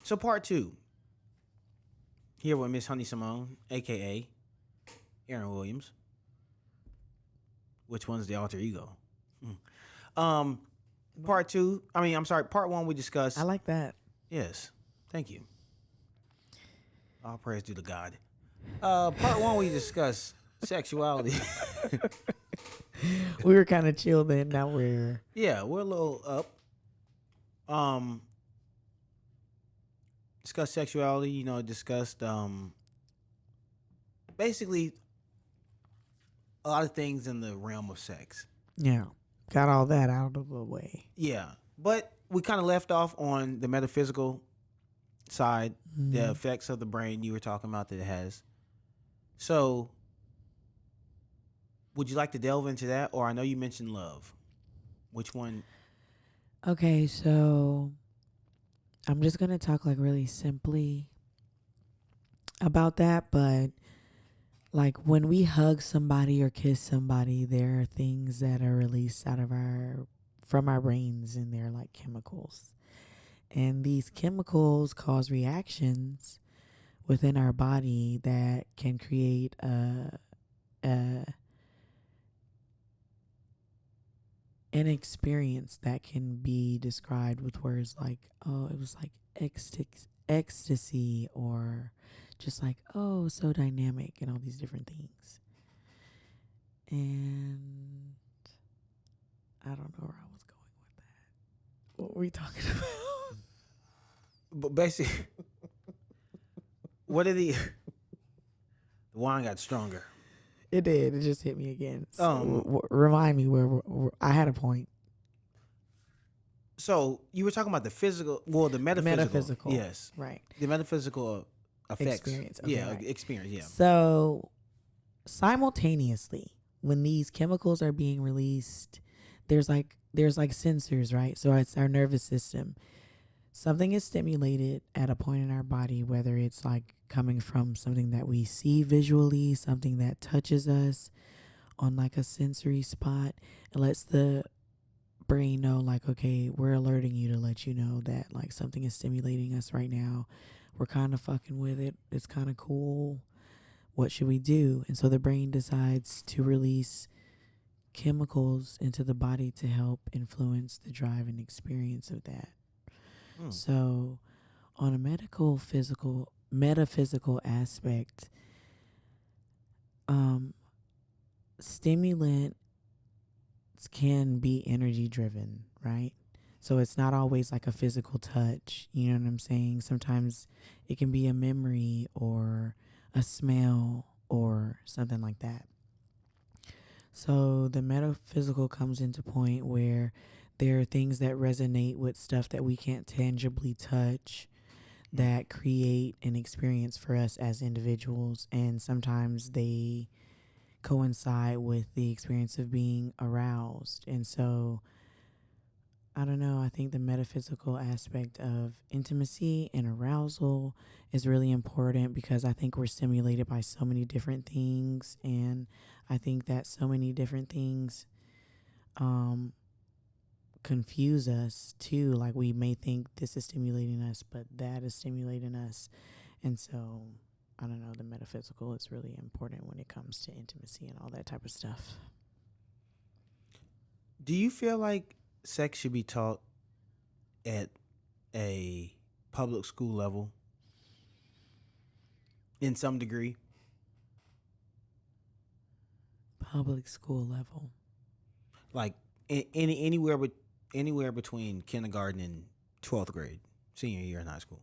So part two, here with Miss Honey Simone, aka Aaron Williams. Which one's the alter ego? Um, part two. I'm sorry. Part one we discussed. I like that. Yes, thank you. All praise due to God. Part one we discussed sexuality. We were kind of chill then. Now we're Yeah, we're a little up. Discussed sexuality. Discussed basically a lot of things in the realm of sex. got all that out of the way. Yeah, but we kind of left off on the metaphysical side, the effects of the brain you were talking about that it has. So, would you like to delve into that, or I know you mentioned love? Which one? Okay, so I'm just gonna talk like really simply about that, but like when we hug somebody or kiss somebody, there are things that are released out of from our brains, and they're like chemicals. And these chemicals cause reactions within our body that can create an experience that can be described with words like, oh, it was like ecstasy, or just like, oh, so dynamic, and all these different things. And I don't know where I was going with that. What were we talking about? But basically, what are the wine got stronger? It did. It just hit me again. So, remind me where I had a point. So you were talking about the physical, the metaphysical. Yes, right. The metaphysical effects. Experience. Okay, yeah, right. experience. Yeah. So simultaneously, when these chemicals are being released, there's like sensors, right? So it's our nervous system. Something is stimulated at a point in our body, whether it's like coming from something that we see visually, something that touches us on like a sensory spot. It lets the brain know, like, okay, we're alerting you to let you know that like something is stimulating us right now. We're kind of fucking with it. It's kind of cool. What should we do? And so the brain decides to release chemicals into the body to help influence the drive and experience of that. So on a metaphysical aspect, stimulants can be energy driven, right? So it's not always like a physical touch, you know what I'm saying? Sometimes it can be a memory or a smell or something like that. So the metaphysical comes into point where there are things that resonate with stuff that we can't tangibly touch that create an experience for us as individuals, and sometimes they coincide with the experience of being aroused. And so I don't know, I think the metaphysical aspect of intimacy and arousal is really important because I think we're stimulated by so many different things, and I think that so many different things confuse us too. Like we may think this is stimulating us, but that is stimulating us. And so I don't know, the metaphysical is really important when it comes to intimacy and all that type of stuff. Do you feel like sex should be taught at a public school level in some degree? Public school level. Like anywhere between kindergarten and 12th grade, senior year in high school.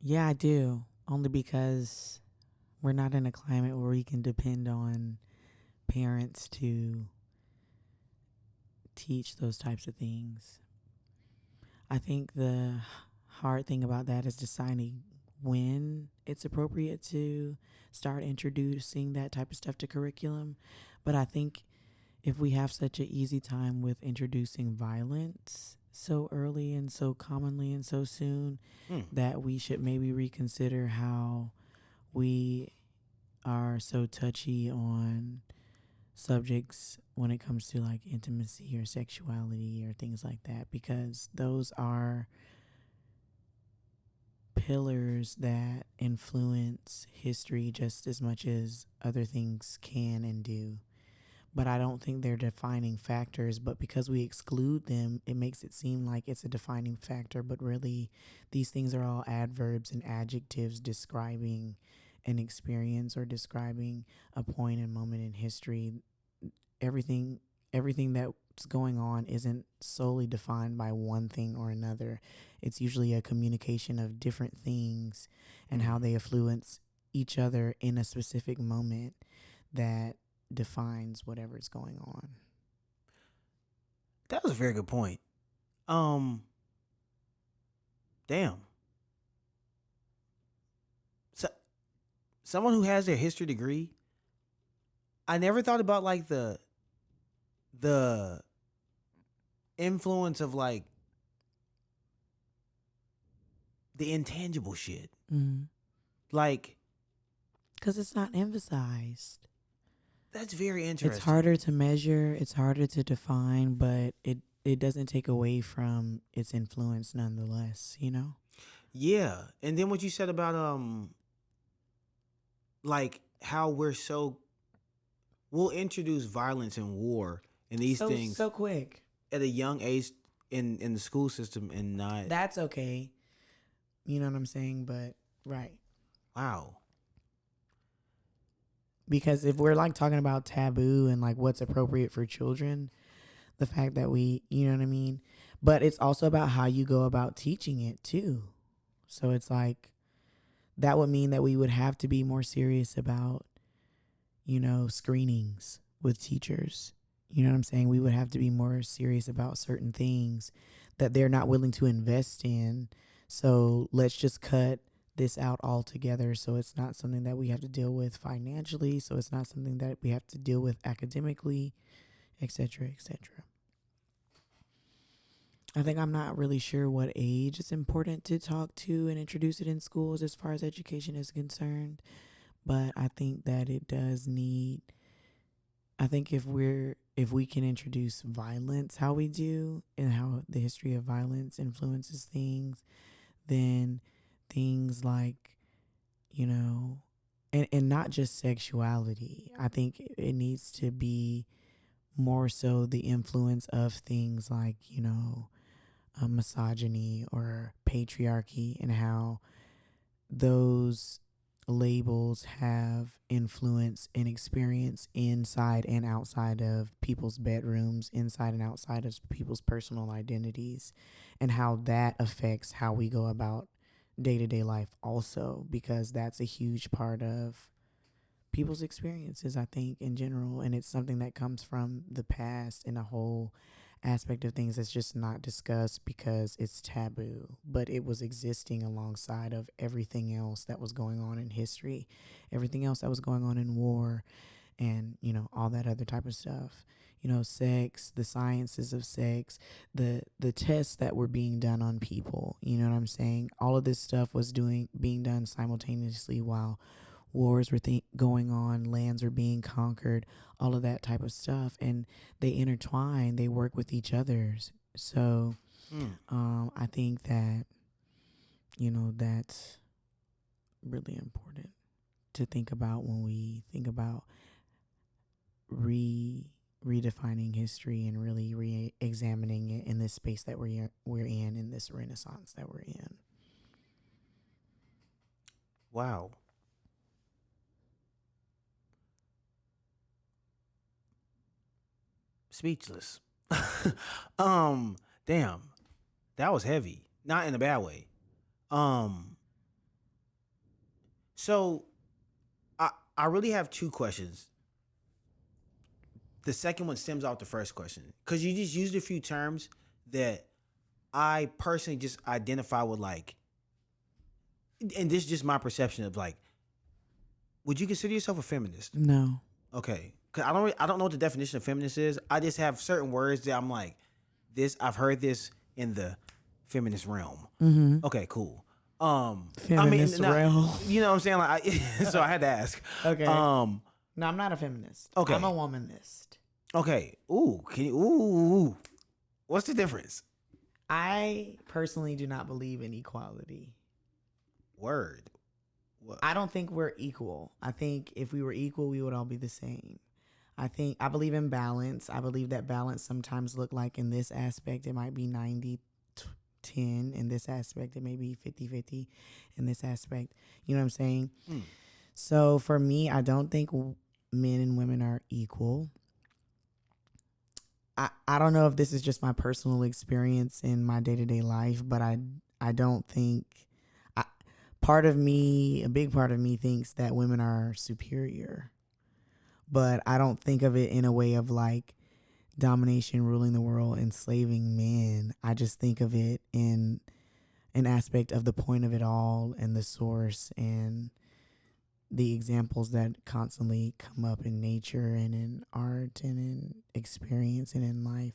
Yeah, I do. Only because we're not in a climate where we can depend on parents to teach those types of things. I think the hard thing about that is deciding when it's appropriate to start introducing that type of stuff to curriculum. But I think if we have such an easy time with introducing violence so early and so commonly and so soon, that we should maybe reconsider how we are so touchy on subjects when it comes to like intimacy or sexuality or things like that, because those are pillars that influence history just as much as other things can and do. But I don't think they're defining factors. But because we exclude them, it makes it seem like it's a defining factor. But really, these things are all adverbs and adjectives describing an experience or describing a point and moment in history. Everything, everything that's going on isn't solely defined by one thing or another. It's usually a communication of different things and how they influence each other in a specific moment that defines whatever's going on. That was a very good point. Damn. So, someone who has their history degree, I never thought about like the influence of like the intangible shit. Mm-hmm. Like, because it's not emphasized. That's very interesting. It's harder to measure, it's harder to define, but it doesn't take away from its influence nonetheless, you know? Yeah. And then what you said about like how we'll introduce violence and war and these things so quick at a young age in the school system, and not. That's okay. You know what I'm saying? But right. Wow. Because if we're like talking about taboo and like what's appropriate for children, the fact that you know what I mean? But it's also about how you go about teaching it too. So it's like, that would mean that we would have to be more serious about, screenings with teachers. You know what I'm saying? We would have to be more serious about certain things that they're not willing to invest in. So let's just cut this out altogether, so it's not something that we have to deal with financially, so it's not something that we have to deal with academically, etc., etc. I think I'm not really sure what age it's important to talk to and introduce it in schools as far as education is concerned, but I think that it does need, I think if we can introduce violence how we do and how the history of violence influences things, then things like, and not just sexuality. I think it needs to be more so the influence of things like, misogyny or patriarchy, and how those labels have influence and experience inside and outside of people's bedrooms, inside and outside of people's personal identities, and how that affects how we go about day-to-day life also, because that's a huge part of people's experiences, I think, in general. And it's something that comes from the past and a whole aspect of things that's just not discussed because it's taboo, but it was existing alongside of everything else that was going on in history, everything else that was going on in war, and all that other type of stuff. Sex, the sciences of sex, the tests that were being done on people, you know what I'm saying? All of this stuff was being done simultaneously while wars were going on, lands are being conquered, all of that type of stuff, and they intertwine, they work with each other. So I think that that's really important to think about when we think about redefining history and really re-examining it in this space that we're in this renaissance that we're in. Wow. Speechless. Damn. That was heavy. Not in a bad way. So I really have two questions. The second one stems off the first question, because you just used a few terms that I personally just identify with, like, and this is just my perception of, like, would you consider yourself a feminist? No. Okay. Cause I don't know what the definition of feminist is. I just have certain words that I'm like, I've heard this in the feminist realm. Mm-hmm. Okay, cool. Feminist realm. You know what I'm saying? Like, so I had to ask. Okay. No, I'm not a feminist. Okay. I'm a womanist. Okay. Ooh, can you? Ooh. What's the difference? I personally do not believe in equality. Word. What? I don't think we're equal. I think if we were equal, we would all be the same. I believe in balance. I believe that balance sometimes look like in this aspect, it might be 90-10. In this aspect, it may be 50-50 in this aspect. You know what I'm saying? Mm. So for me, I don't think men and women are equal. I don't know if this is just my personal experience in my day-to-day life, but I don't think a big part of me thinks that women are superior. But I don't think of it in a way of like domination, ruling the world, enslaving men. I just think of it in an aspect of the point of it all and the source and the examples that constantly come up in nature and in art and in experience and in life,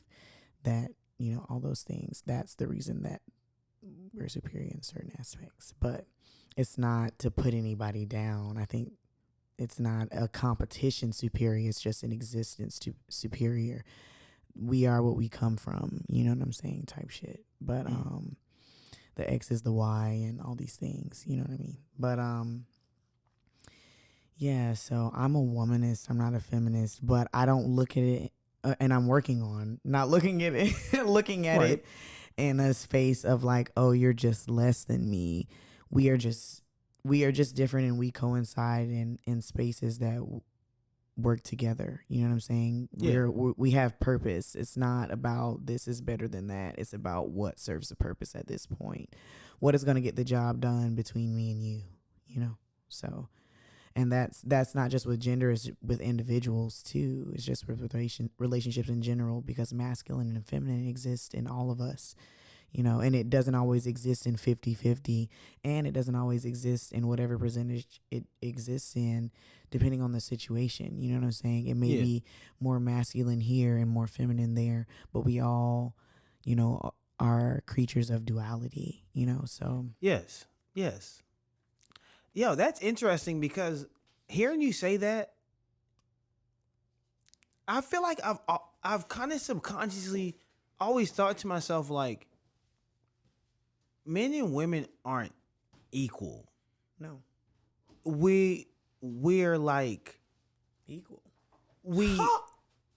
that, you know, all those things. That's the reason that we're superior in certain aspects. But it's not to put anybody down. I think it's not a competition superior. It's just an existence to superior. We are what we come from. You know what I'm saying? Type shit. But the X is the Y and all these things. You know what I mean? But yeah. So I'm a womanist. I'm not a feminist. But I don't look at it, and I'm working on not looking at it, looking at it in a space of like, oh, you're just less than me. We are just different, and we coincide in spaces that work together. You know what I'm saying? Yeah. We have purpose. It's not about this is better than that. It's about what serves the purpose at this point. What is going to get the job done between me and you, you know? So, and that's not just with gender, it's with individuals too. It's just with relationships in general, because masculine and feminine exist in all of us. You know, and it doesn't always exist in 50-50, and it doesn't always exist in whatever percentage it exists in, depending on the situation. You know what I'm saying? It may be more masculine here and more feminine there, but we all, you know, are creatures of duality, you know, so. Yes. Yo, that's interesting, because hearing you say that, I feel like I've kind of subconsciously always thought to myself, like, men and women aren't equal. No. We're like Equal.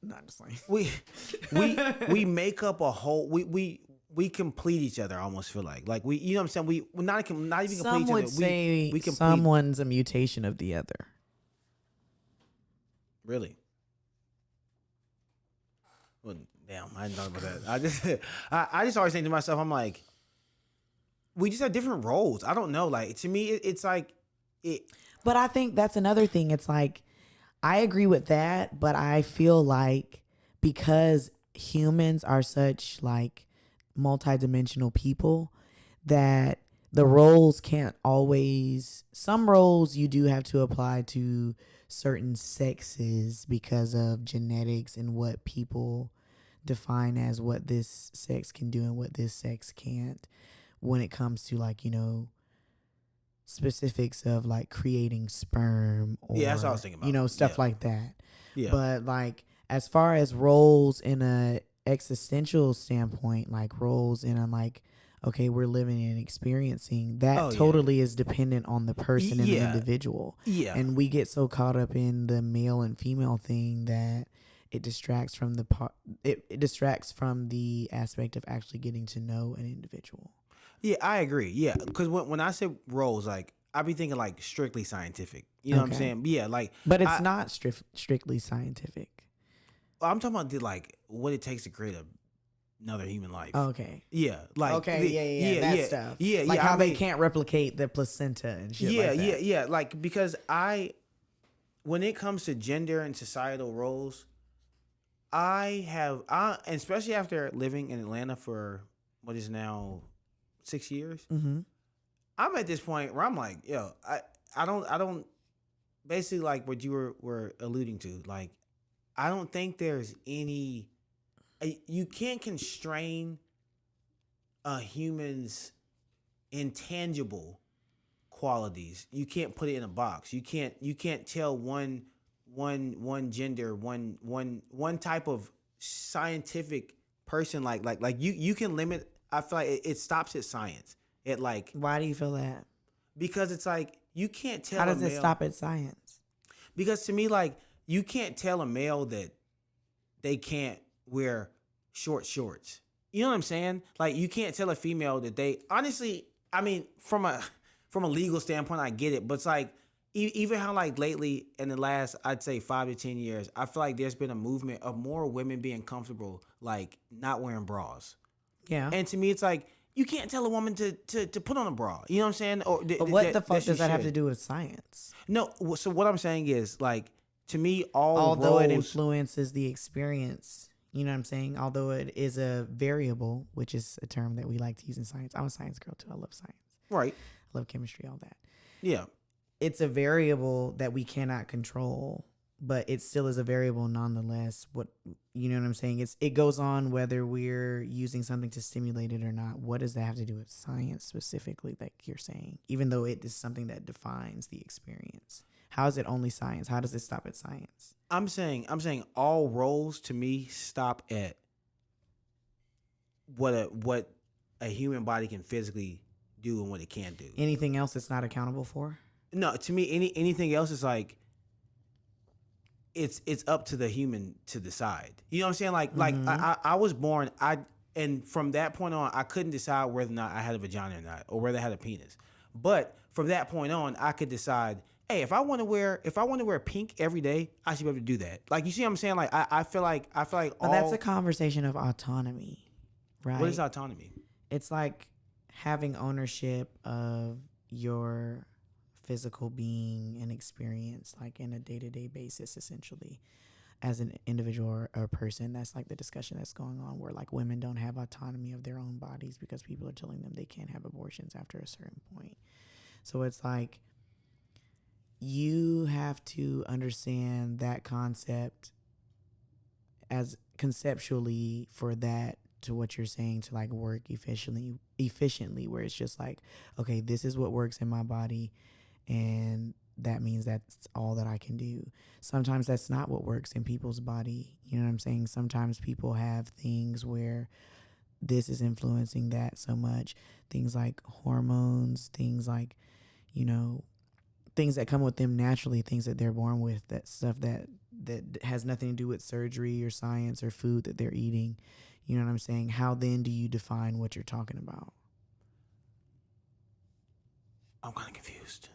Not just like we make up a whole. We complete each other. I almost feel like we, you know what I'm saying. We're not even complete each other. Some would say we complete. Someone's a mutation of the other. Really? Well, damn, I didn't know about that. I just always think to myself, I'm like, we just have different roles. I don't know. Like, to me, it's like it. But I think that's another thing. It's like, I agree with that, but I feel like because humans are such like multidimensional people, that the roles can't always, some roles you do have to apply to certain sexes because of genetics and what people define as what this sex can do and what this sex can't, when it comes to like, you know, specifics of like creating sperm or, that's what I was thinking about. You know, stuff like that. Yeah. But like, as far as roles in a existential standpoint, like roles in a like, okay, we're living and experiencing, that totally is dependent on the person and the individual. Yeah. And we get so caught up in the male and female thing that it distracts from the part. It distracts from the aspect of actually getting to know an individual. Yeah, I agree. Yeah, because when I say roles, like, I be thinking like strictly scientific. You know what I'm saying? Yeah, like. But it's not strictly scientific. I'm talking about like what it takes to create another human life. Okay. Yeah. Like. Okay. That stuff. Yeah. Like how they can't replicate the placenta and shit. Yeah. Like that. Yeah. Like, because when it comes to gender and societal roles, and especially after living in Atlanta for what is now 6 years, I'm at this point where I'm like, yo, I don't basically like what you were alluding to. Like, I don't think there's any, you can't constrain a human's intangible qualities. You can't put it in a box. You can't tell one one gender, one type of scientific person. Like you can limit. I feel like it stops at science. It like Why do you feel that? because it's like you can't tell How a does it male. stop at science? Because to me, like you can't tell a male that they can't wear short shorts. You know what I'm saying? Like you can't tell a female that they honestly. I mean, from a legal standpoint, I get it, but it's like even how like lately in the last I'd say 5 to 10 years, I feel like there's been a movement of more women being comfortable like not wearing bras. Yeah. And to me, it's like you can't tell a woman to put on a bra. You know what I'm saying? Or But what the fuck she does that have to should. do with science? No. So what I'm saying is like to me, all Although it roles. influences the experience, you know what I'm saying? Although it is a variable, which is a term that we like to use in science. I'm a science girl too. I love science. Right. I love chemistry, all that. Yeah. It's a variable that we cannot control, but it still is a variable nonetheless. What you know what I'm saying? It goes on whether we're using something to stimulate it or not. What does that have to do with science specifically, like you're saying? Even though it is something that defines the experience. How is it only science? How does it stop at science? I'm saying all roles to me stop at what a human body can physically do and what it can't do. Anything else it's not accountable for? No, to me anything else is like it's up to the human to decide. You know what I'm saying? Like I was born and from that point on I couldn't decide whether or not I had a vagina or not or whether I had a penis. But from that point on I could decide, hey, if I want to wear pink every day, I should be able to do that. Like you see what I'm saying? Like I feel like But that's a conversation of autonomy, right? What is autonomy? It's like having ownership of your physical being and experience, like in a day-to-day basis, essentially, as an individual or a person. That's like the discussion that's going on where like women don't have autonomy of their own bodies because people are telling them they can't have abortions after a certain point. So it's like you have to understand that concept as conceptually for that to what you're saying to like work efficiently where it's just like, okay, this is what works in my body and that means that's all that I can do. Sometimes that's not what works in people's body. You know what I'm saying? Sometimes people have things where this is influencing that so much. Things like hormones, things like, you know, things that come with them naturally, things that they're born with, that stuff that has nothing to do with surgery or science or food that they're eating. You know what I'm saying? How then do you define what you're talking about? I'm kind of confused.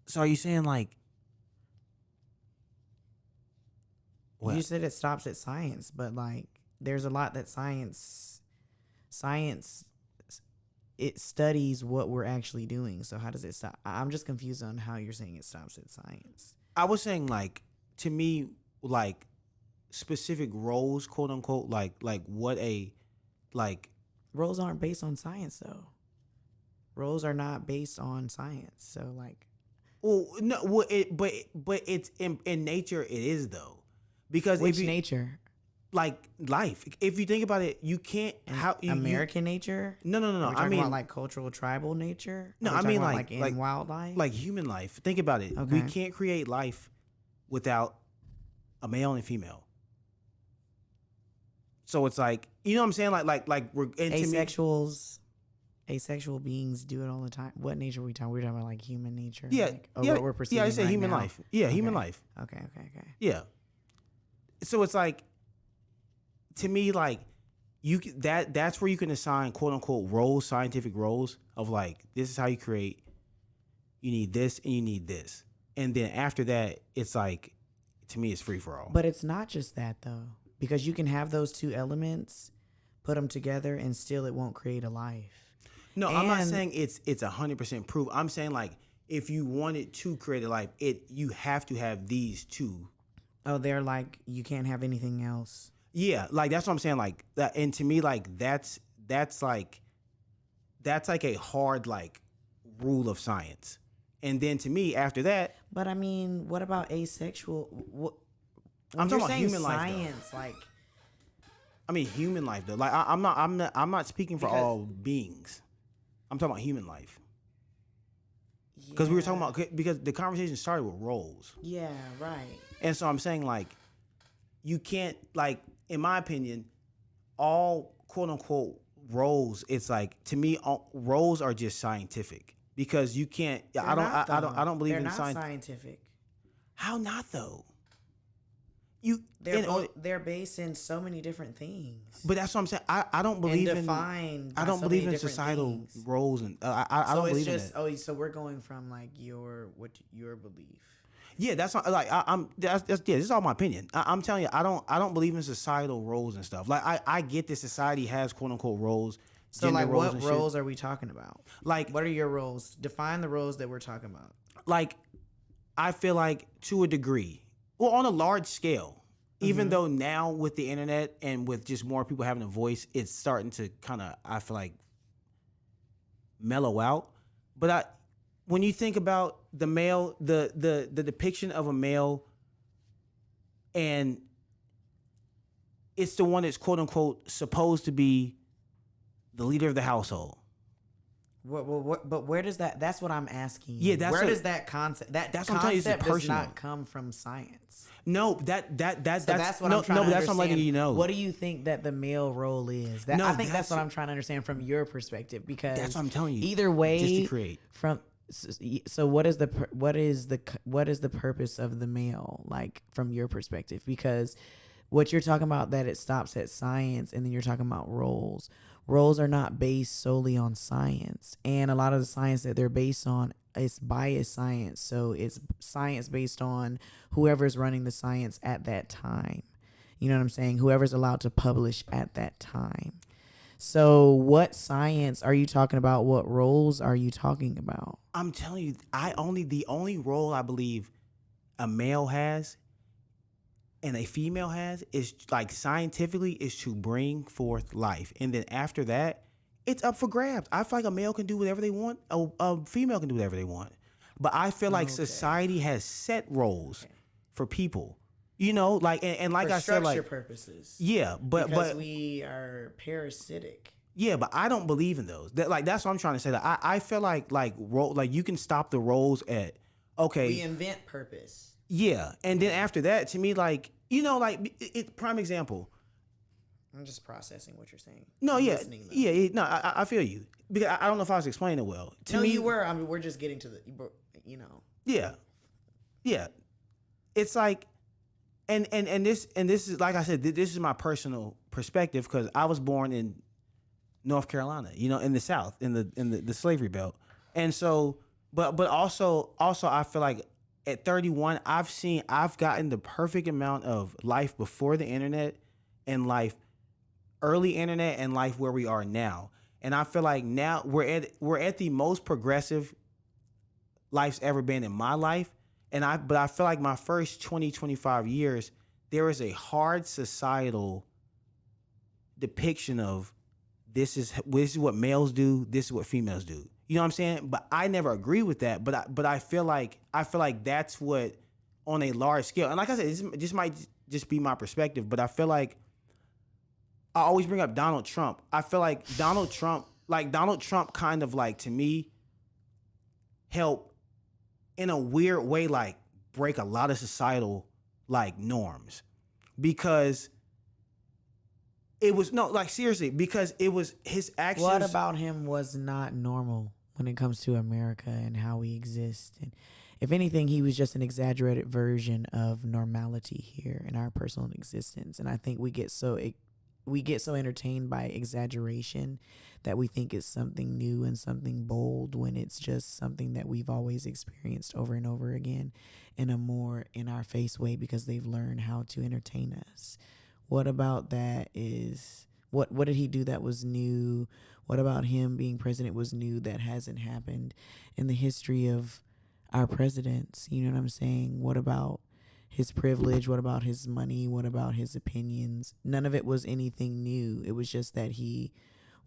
So are you saying like what? You said it stops at science, but like there's a lot that science it studies what we're actually doing. So how does it stop? I'm just confused on how you're saying it stops at science. I was saying like to me like specific roles, quote unquote, like what a like Roles aren't based on science though. Roles are not based on science. So like well no well but it's in nature it is though. Because which if you, nature? like life. If you think about it, you can't American nature? No. Are we talking about like cultural tribal nature? No, Are we I mean talking about, like in wildlife. like human life. Think about it. We Okay. can't create life without a male and a female. So it's like you know what I'm saying? Like we're Asexual beings do it all the time. What nature are we talking? We're talking about like human nature. Yeah, like, yeah, what we're perceiving yeah. I said right human now? life. Yeah, human Okay. life. Okay. Yeah. So it's like to me like that's where you can assign quote unquote roles, scientific roles of like this is how you create. You need this and you need this, and then after that, it's like to me it's free for all. But it's not just that though, because you can have those two elements, put them together, and still it won't create a life. No, I'm not saying it's 100% proof. I'm saying like if you wanted to create a life, you have to have these two. Oh, they're like you can't have anything else. Yeah, like that's what I'm saying. Like that, and to me, like that's like a hard like rule of science. And then to me, after that, But I mean, what about asexual? I'm talking about human life. Science, like I mean, human life though. Like I'm not speaking for all beings. I'm talking about human life. Because we were talking about, because the conversation started with roles. Yeah, right. And so I'm saying, like, you can't, like, in my opinion, all quote unquote roles, it's like, to me, roles are just scientific. Because you can't, I don't believe They're in not science. scientific. How not though? They're based in so many different things. But that's what I'm saying. I don't believe and defined I don't so believe many in different societal things. roles, and I don't believe in it. So we're going from like your belief. Yeah, that's not, like that's yeah. This is all my opinion. I'm telling you, I don't believe in societal roles and stuff. Like I get that society has quote unquote roles. So like, roles what roles are we talking about? Like, what are your roles? Define the roles that we're talking about. Like, I feel like to a degree, well, on a large scale, even though now with the internet and with just more people having a voice, it's starting to kind of, I feel like, mellow out. But when you think about the male, the depiction of a male, and it's the one that's quote unquote supposed to be the leader of the household. But where does that? That's what I'm asking. Yeah, where does that concept? That's what I'm telling you, it's does not come from science. No, that's what I'm trying to understand. That's what I'm letting you know. What do you think that the male role is? I think that's what I'm trying to understand from your perspective, because that's what I'm telling you. Either way, just to create. So what is the purpose of the male, like, from your perspective? Because what you're talking about, that it stops at science, and then you're talking about roles. Roles are not based solely on science, and a lot of the science that they're based on is biased science. So it's science based on whoever's running the science at that time. You know what I'm saying? Whoever's allowed to publish at that time. So what science are you talking about? What roles are you talking about? I'm telling you, the only role I believe a male has and a female has is, like, scientifically, is to bring forth life. And then after that, it's up for grabs. I feel like a male can do whatever they want. A female can do whatever they want. But I feel like society has set roles for people. You know, like, and like for I said, like, structure purposes. Yeah, but we are parasitic. Yeah, but I don't believe in those. That's what I'm trying to say. That I feel like you can stop the roles at, okay. We invent purpose. Yeah, and then after that, to me, like, you know, like, prime example. I'm just processing what you're saying. No, yeah, no, I feel you, because I don't know if I was explaining it well. To me, you were. I mean, we're just getting to the, you know. Yeah, it's like, and this is, like I said, this is my personal perspective, because I was born in North Carolina, you know, in the South, in the slavery belt, and so, but also I feel like, at 31, I've gotten the perfect amount of life before the internet, and life early internet, and life where we are now. And I feel like now we're at the most progressive life's ever been in my life. But I feel like my first 20-25 years, there is a hard societal depiction of this is what males do, this is what females do. You know what I'm saying? But I never agree with that. But I feel like that's what, on a large scale. And like I said, this might just be my perspective. But I feel like I always bring up Donald Trump. I feel like Donald Trump kind of, like, to me, helped in a weird way, like, break a lot of societal, like, norms, because it was, no, like, seriously, because it was his actions. What about him was not normal when it comes to America and how we exist? And if anything, he was just an exaggerated version of normality here in our personal existence. And I think we get so entertained by exaggeration that we think it's something new and something bold, when it's just something that we've always experienced over and over again in a more in our face way, because they've learned how to entertain us. What about that is, what did he do that was new? What about him being president was new that hasn't happened in the history of our presidents? You know what I'm saying? What about his privilege? What about his money? What about his opinions? None of it was anything new. It was just that he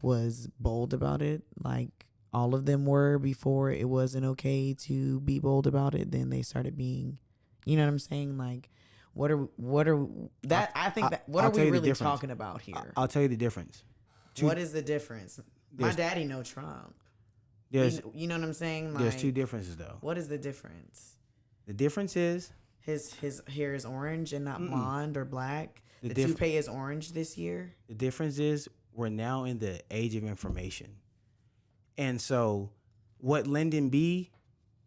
was bold about it, like all of them were before it wasn't okay to be bold about it. Then they started being, you know what I'm saying? Like, what are we really talking about here? I'll tell you the difference. What is the difference? My daddy know Trump. There's You know what I'm saying? there's two differences though. What is the difference? The difference is His hair is orange and not blonde or black. The diff- toupee is orange this year. the difference is we're now in the age of information. And so what Lyndon B,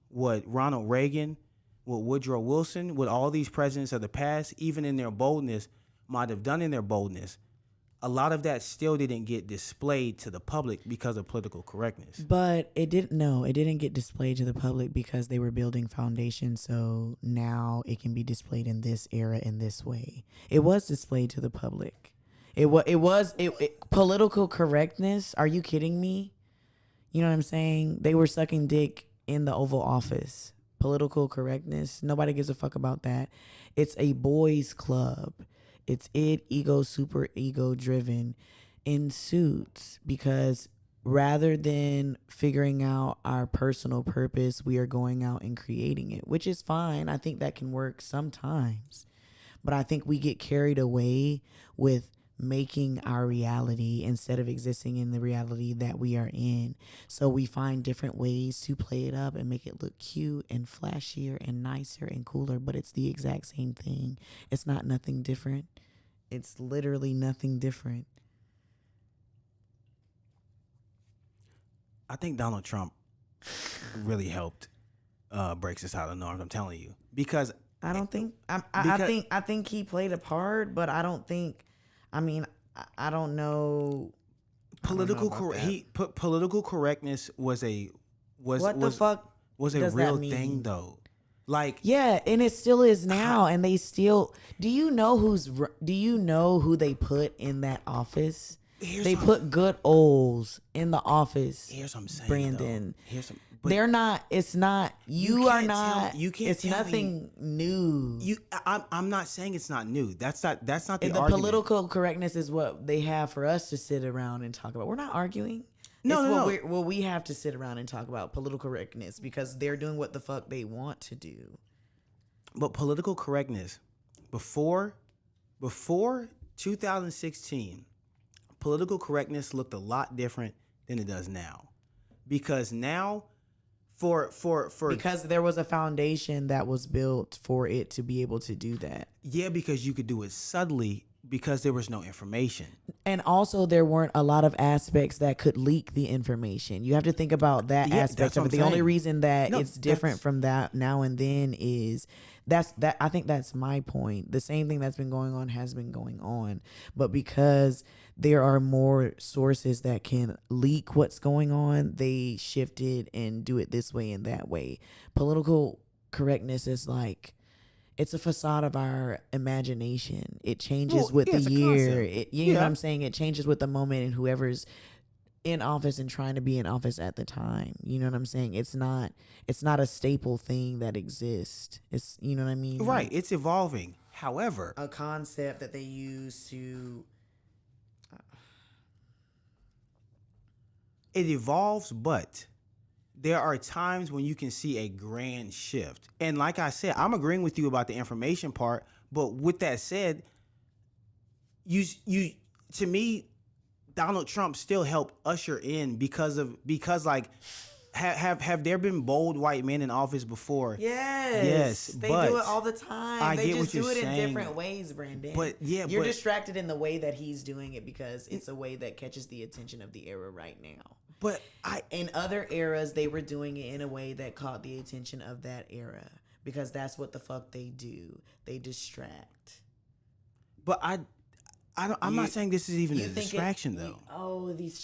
what Ronald Reagan, what Woodrow Wilson, what all these presidents of the past, even in their boldness, might have done in their boldness, a lot of that still didn't get displayed to the public because of political correctness. But it didn't get displayed to the public because they were building foundation. So now it can be displayed in this era in this way. It was displayed to the public. It political correctness. Are you kidding me? You know what I'm saying? They were sucking dick in the Oval Office. Political correctness. Nobody gives a fuck about that. It's a boys' club. It's ego, super ego driven in suits, because rather than figuring out our personal purpose, we are going out and creating it, which is fine. I think that can work sometimes. But I think we get carried away with making our reality instead of existing in the reality that we are in. So we find different ways to play it up and make it look cute and flashier and nicer and cooler, but it's the exact same thing. It's not nothing different. It's literally nothing different. I think Donald Trump really helped break this out of the norms. I'm telling you, because I don't think I think he played a part, but I don't think. I mean, I don't know. Political correctness was a real thing though. Like, yeah, and it still is now, and they still. Do you know who they put in that office? They put good olds in the office. Here's what I'm saying, Brandon. They're not. It's not. You are not. You can't. It's nothing new. I'm not saying it's not new. That's not the argument. The political correctness is what they have for us to sit around and talk about. We're not arguing. No. We have to sit around and talk about political correctness because they're doing what the fuck they want to do. But political correctness, before 2016, political correctness looked a lot different than it does now. Because now, because there was a foundation that was built for it to be able to do that. Yeah, because you could do it subtly because there was no information. And also there weren't a lot of aspects that could leak the information. You have to think about that aspect of it. The only reason that it's different from that now and then is I think that's my point. The same thing that's been going on has been going on. But because there are more sources that can leak what's going on, they shifted and do it this way and that way. Political correctness is like, it's a facade of our imagination. It changes with the year. You know what I'm saying? It changes with the moment and whoever's in office and trying to be in office at the time. You know what I'm saying? It's not a staple thing that exists. It's, you know what I mean? Right. It's evolving. However, a concept that they use to... It evolves, but there are times when you can see a grand shift. And like I said, I'm agreeing with you about the information part. But with that said, you to me, Donald Trump still helped usher in because like have there been bold white men in office before? Yes. They do it all the time. They just do it in different ways, Brandon. But yeah, you're distracted in the way that he's doing it because it's a way that catches the attention of the era right now. But in other eras, they were doing it in a way that caught the attention of that era because that's what the fuck they do. They distract. But I'm not saying this is even a distraction though. This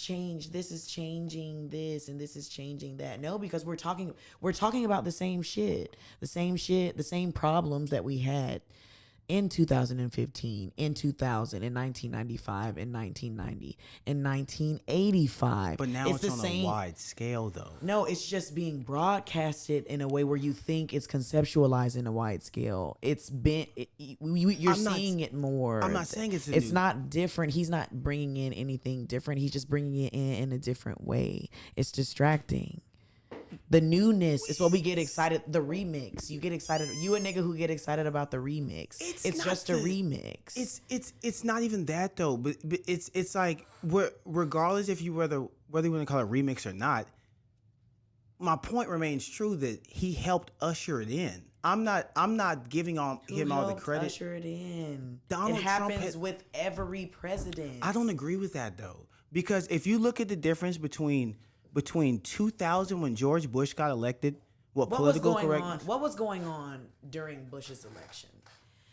is changing this and this is changing that. No, because we're talking about the same shit, the same problems that we had in 2015, in 2000, in 1995, in 1990, in 1985. But now it's on a wide scale, though. No, it's just being broadcasted in a way where you think it's conceptualized in a wide scale. It's been, you're seeing it more. I'm not saying it's not different. He's not bringing in anything different. He's just bringing it in a different way. It's distracting. The newness is what we get excited. The remix, you get excited. You a nigga who get excited about the remix. It's just a remix. It's not even that though. But it's like regardless if you whether you want to call it remix or not, my point remains true that he helped usher it in. I'm not giving him all the credit. Usher it in. Donald it happens with every president. I don't agree with that though, because if you look at the difference between 2000 when George Bush got elected, what was going on during Bush's election?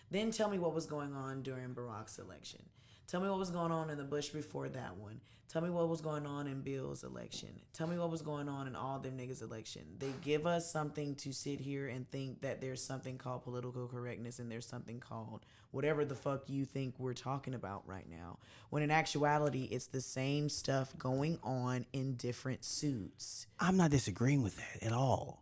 Then tell me what was going on during Barack's election. Tell me what was going on in the Bush before that one. Tell me what was going on in Bill's election. Tell me what was going on in all them niggas' election. They give us something to sit here and think that there's something called political correctness and there's something called whatever the fuck you think we're talking about right now. When in actuality, it's the same stuff going on in different suits. I'm not disagreeing with that at all.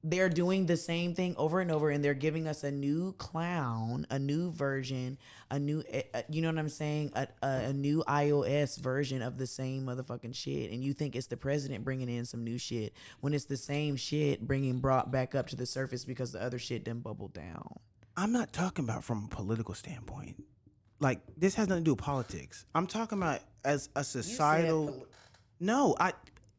They're doing the same thing over and over, and they're giving us a new clown, a new version, a new, you know what I'm saying? A new iOS version of the same motherfucking shit. And you think it's the president bringing in some new shit when it's the same shit brought back up to the surface because the other shit didn't bubble down. I'm not talking about from a political standpoint. Like, this has nothing to do with politics. I'm talking about as a societal.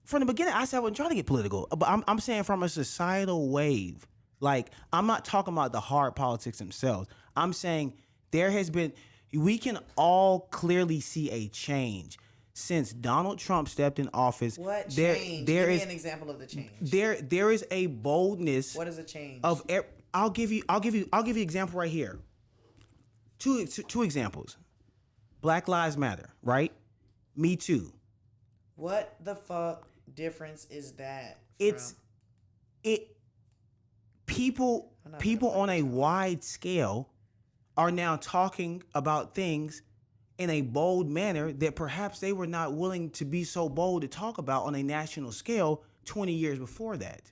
From the beginning, I said I wasn't trying to get political, but I'm saying from a societal wave. Like, I'm not talking about the hard politics themselves. I'm saying we can all clearly see a change since Donald Trump stepped in office. What change? Give me an example of the change. There is a boldness. What is a change? I'll give you an example right here. Two examples. Black Lives Matter, right? Me Too. What the fuck difference is that? People on a wide scale are now talking about things in a bold manner that perhaps they were not willing to be so bold to talk about on a national scale 20 years before that.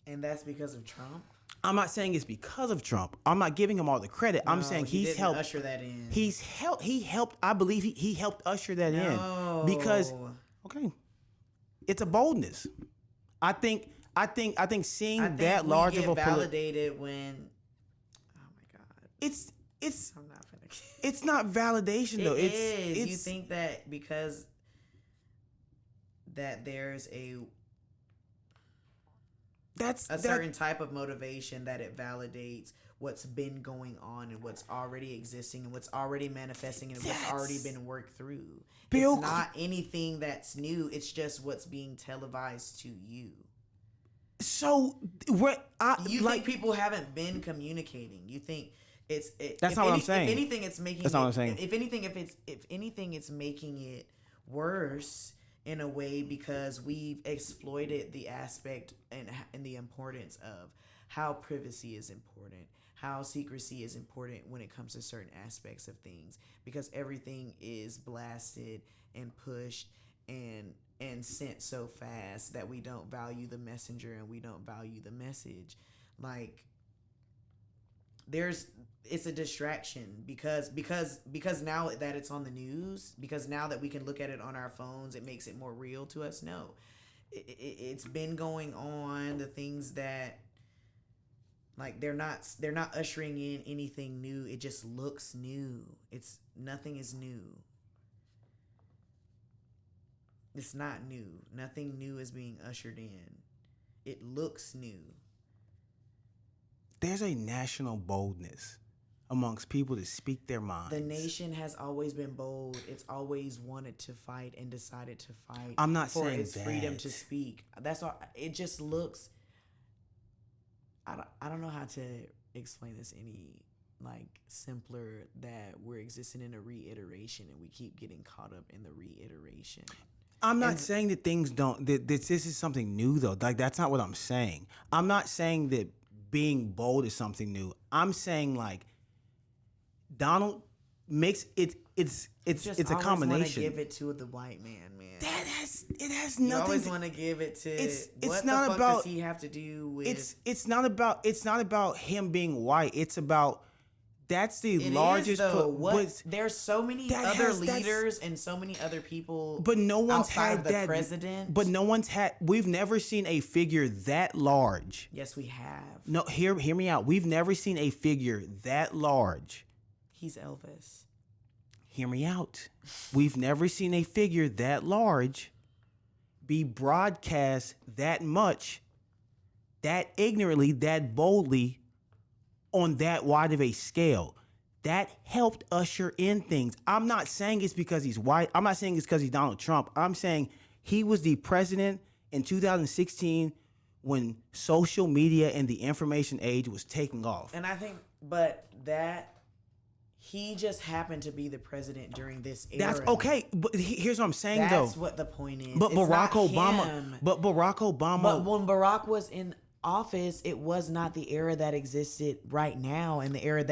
And that's because of Trump? I'm not saying it's because of Trump. I'm not giving him all the credit. I'm saying he's helped usher that in. He helped. I believe he helped usher that in because it's a boldness. I think seeing that large of a validated when. Oh my god. It's. I'm not finna. It's not validation though. It's you think that because that there's that's a certain type of motivation that it validates what's been going on and what's already existing and what's already manifesting and what's already been worked through. It's not anything that's new. It's just what's being televised to you. So you think people haven't been communicating? You think that's not what I'm saying. If anything, it's making. That's not what I'm saying. If anything, it's making it worse in a way because we've exploited the aspect and the importance of how privacy is important, how secrecy is important when it comes to certain aspects of things, because everything is blasted and pushed and sent so fast that we don't value the messenger and we don't value the message. Like, it's a distraction because now that it's on the news, because now that we can look at it on our phones, it makes it more real to us. No, it's been going on. The things that, like, they're not ushering in anything new. It just looks new. Nothing is new. It's not new. Nothing new is being ushered in. It looks new. There's a national boldness amongst people to speak their minds. The nation has always been bold. It's always wanted to fight and decided to fight. I'm not for saying its freedom to speak. That's all. It just looks. I don't know how to explain this any simpler, that we're existing in a reiteration and we keep getting caught up in the reiteration. I'm not saying that things don't. That this is something new though. Like, that's not what I'm saying. I'm not saying that being bold is something new. I'm saying Donald makes it. It's a combination. Want to give it to the white man. It has nothing. You always want to give it to. It's what not the fuck about. Does he have to do with? It's not about him being white. It's about. That's the largest. There's so many other leaders and so many other people. But no one's had that president. But no one's had. We've never seen a figure that large. Yes, we have. No, hear me out. We've never seen a figure that large. He's Elvis. Hear me out. We've never seen a figure that large be broadcast that much, that ignorantly, that boldly, on that wide of a scale. That helped usher in things. I'm not saying it's because he's white. I'm not saying it's because he's Donald Trump. I'm saying he was the president in 2016 when social media and the information age was taking off. And I think, but that he just happened to be the president during this era. That's okay, but here's what I'm saying though. That's what the point is. But It's Barack not Obama. him. But Barack Obama. But when Barack was in office, it was not the era that existed right now, and the era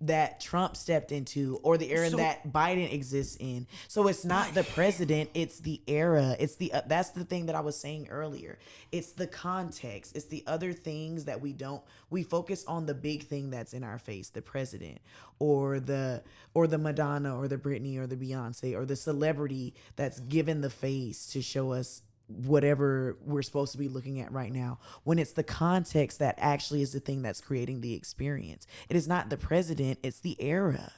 that Trump stepped into, or the era that Biden exists in. So it's not the president, it's the era. It's the that's the thing that I was saying earlier. It's the context. It's the other things that we focus on the big thing that's in our face, the president, or the Madonna, or the Britney, or the Beyonce, or the celebrity that's given the face to show us whatever we're supposed to be looking at right now, when it's the context that actually is the thing that's creating the experience. It is not the president, it's the era.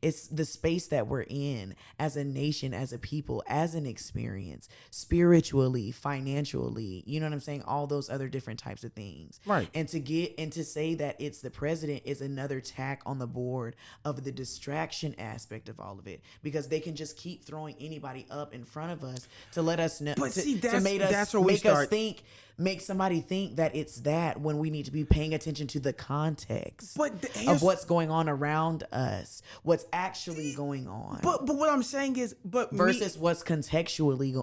It's the space that we're in as a nation, as a people, as an experience, spiritually, financially, you know what I'm saying? All those other different types of things. Right. And to say that it's the president is another tack on the board of the distraction aspect of all of it, because they can just keep throwing anybody up in front of us to let us know, But see, make somebody think that it's that, when we need to be paying attention to the context of what's going on around us, what's actually going on. But what I'm saying is, versus what's contextually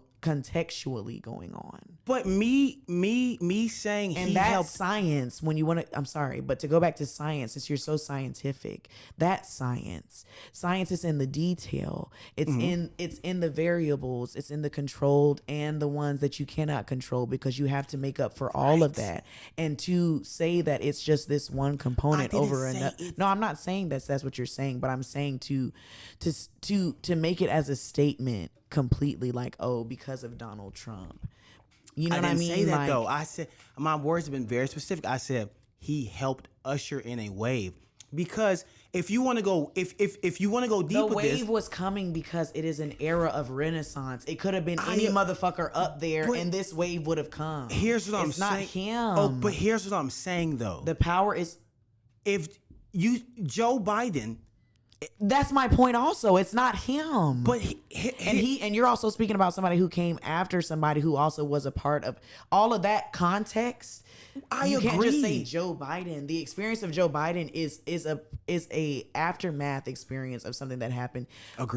going on. But me saying and he that's helped science. When you want to, I'm sorry, but to go back to science, since you're so scientific, that's science. Science is in the detail. It's in the variables. It's in the controlled and the ones that you cannot control, because you have to make up for all of that. And to say that it's just this one component over another. No, I'm not saying that's what you're saying, but I'm saying to make it as a statement completely, like, oh, because of Donald Trump. You know what I mean? I didn't say that though. I said, my words have been very specific. I said he helped usher in a wave. Because if you want to go, if you want to go deep the with this, wave was coming because it is an era of renaissance. It could have been any motherfucker up there, and this wave would have come. Here's what I'm saying. It's not him. Oh, but here's what I'm saying though. The power is, if Joe Biden. That's my point also. It's not him. But and you're also speaking about somebody who came after somebody who also was a part of all of that context. You can't just say Joe Biden. The experience of Joe Biden is a aftermath experience of something that happened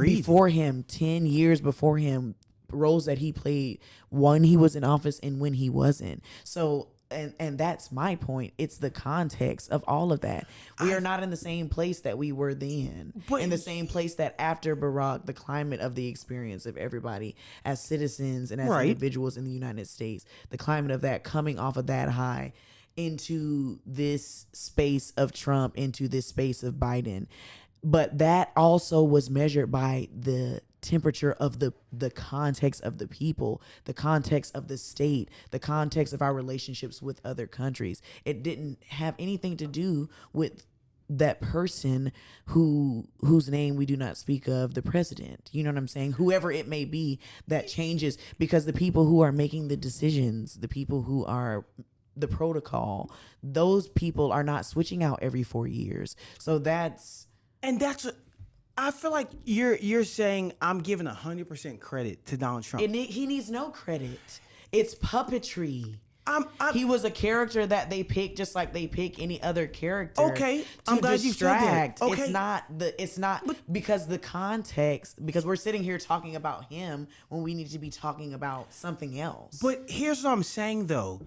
before him, 10 years before him, roles that he played when he was in office and when he wasn't. So and that's my point. It's the context of all of that. We are not in the same place that we were then. In the same place that after Barack, the climate of the experience of everybody as citizens and as individuals in the United States, the climate of that coming off of that high into this space of Trump, into this space of Biden. But that also was measured by the temperature of the context of the people, the context of the state, the context of our relationships with other countries. It didn't have anything to do with that person whose name we do not speak of, the president. You know what I'm saying? Whoever it may be, that changes, because the people who are making the decisions, the people who are the protocol, those people are not switching out every 4 years. So I feel like you're saying I'm giving 100% credit to Donald Trump. He needs no credit. It's puppetry. He was a character that they picked, just like they pick any other character. Okay, I'm glad you said that. Okay. It's not because the context. Because we're sitting here talking about him when we need to be talking about something else. But here's what I'm saying though.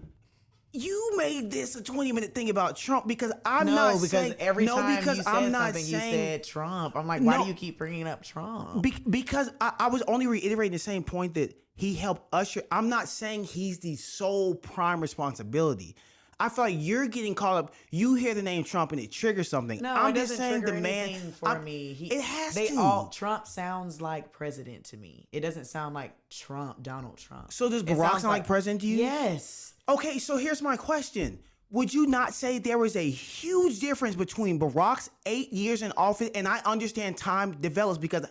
You made this a 20-minute thing about Trump, because every time you said something, you said Trump. I'm like, why do you keep bringing up Trump? Because I was only reiterating the same point that he helped usher. I'm not saying he's the sole prime responsibility. I feel like you're getting caught up. You hear the name Trump and it triggers something. No, I'm it just doesn't saying trigger the man. anything for me. It has to. Trump sounds like president to me. It doesn't sound like Donald Trump. So does Barack sound like president to you? Yes. Okay, so here's my question. Would you not say there was a huge difference between Barack's 8 years in office, and I understand time develops, because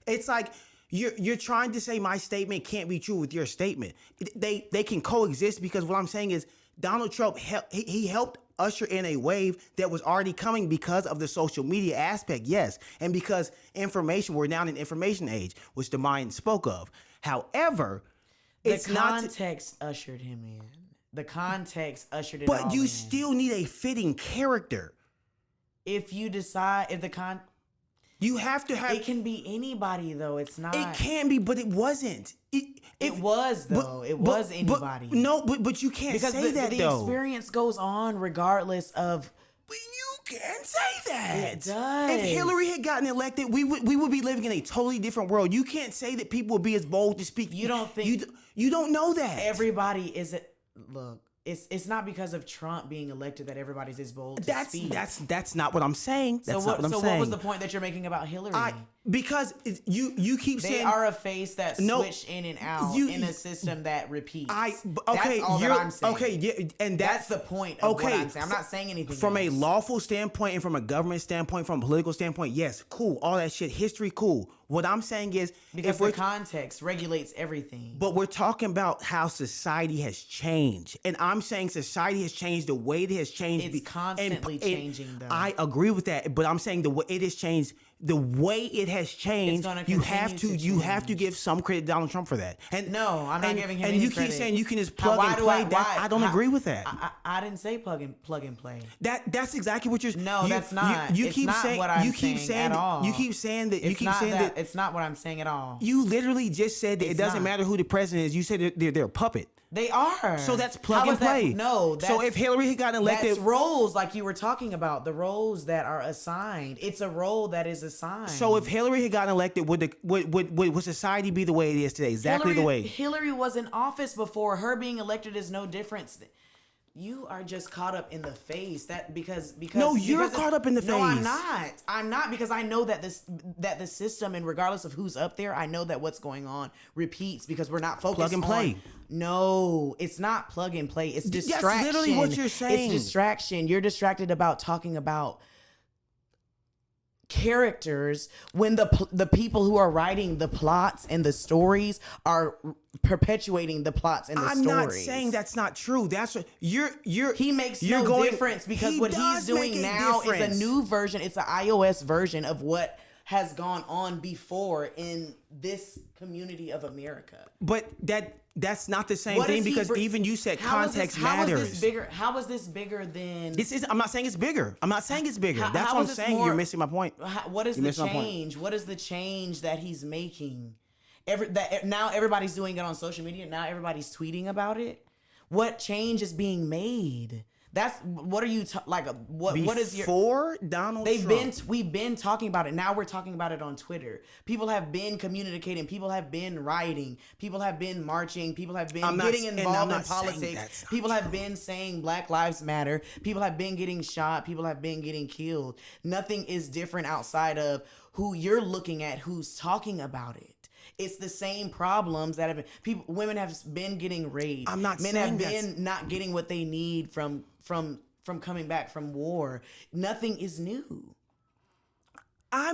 it's like you're trying to say my statement can't be true with your statement. They can coexist, because what I'm saying is Donald Trump he helped usher in a wave that was already coming because of the social media aspect, yes, and because we're now in an information age, which the mind spoke of. However, it's the not context ushered him in. The context ushered it but all you in. still need a fitting character. If you decide, You have to have. it can be anybody though. It's not. It can be, but it wasn't. It was though. It was anybody. But you can't because say that the though. experience goes on regardless of. But you can't say that. It does. If Hillary had gotten elected, we would be living in a totally different world. You can't say that people would be as bold to speak. You don't think you don't know that. Everybody is look. It's not because of Trump being elected that everybody's as bold to speak. That's not what I'm saying. That's not what I'm saying. So what was the point that you're making about Hillary? Because you keep saying they are a face that switch in and out in a system that repeats. That's all that I'm saying. Okay, yeah, and that's the point of what I'm saying. I'm not saying anything from else. a lawful standpoint and from a government standpoint, from a political standpoint. Yes, cool, all that shit, history, cool. What I'm saying is because the context regulates everything. But we're talking about how society has changed, and I'm saying society has changed the way it has changed. It's constantly changing, though. I agree with that, but I'm saying the way it has changed. The way it has changed, you have to give some credit to Donald Trump for that. And no, I'm not giving him any credit. And you keep saying you can just plug and play. I don't agree with that. I didn't say plug and play. That's exactly what you're. No, that's not. You it's keep not saying what I'm you keep saying at all. You keep saying that. It's not what I'm saying at all. You literally just said that it doesn't matter who the president is. You said they're a puppet. They are. So that's plug and play. So if Hillary had gotten elected, that's roles like you were talking about, the roles that are assigned. It's a role that is assigned. So if Hillary had gotten elected, would society be the way it is today? Exactly the way. Hillary was in office before. Her being elected is no difference. You are just caught up in the face. No, you're caught up in the face. No, I'm not. I'm not, because I know that the system, and regardless of who's up there, I know that what's going on repeats because we're not focused plug and play. No, it's not plug and play. It's distraction. That's literally what you're saying. It's distraction. You're distracted about talking about characters when the people who are writing the plots and the stories are perpetuating the plots and the stories. I'm not saying that's not true. That's what he makes no difference, because what he's doing now is a new version. It's an iOS version of what has gone on before in this community of America. But that's not the same thing, because even you said context matters. How is this bigger than? I'm not saying it's bigger. That's what I'm saying. You're missing my point. What is the change? What is the change that he's making? Now everybody's doing it on social media. Now everybody's tweeting about it. What change is being made? That's what are you what is your before Donald Trump? We've been talking about it. Now we're talking about it on Twitter. People have been communicating. People have been writing. People have been marching. People have been getting involved in politics. People have been saying Black Lives Matter. People have been getting shot. People have been getting killed. Nothing is different outside of who you're looking at, who's talking about it. It's the same problems that have been. Women have been getting raped. I'm not Men saying have been not getting what they need from coming back from war. Nothing is new.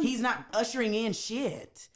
He's not ushering in shit.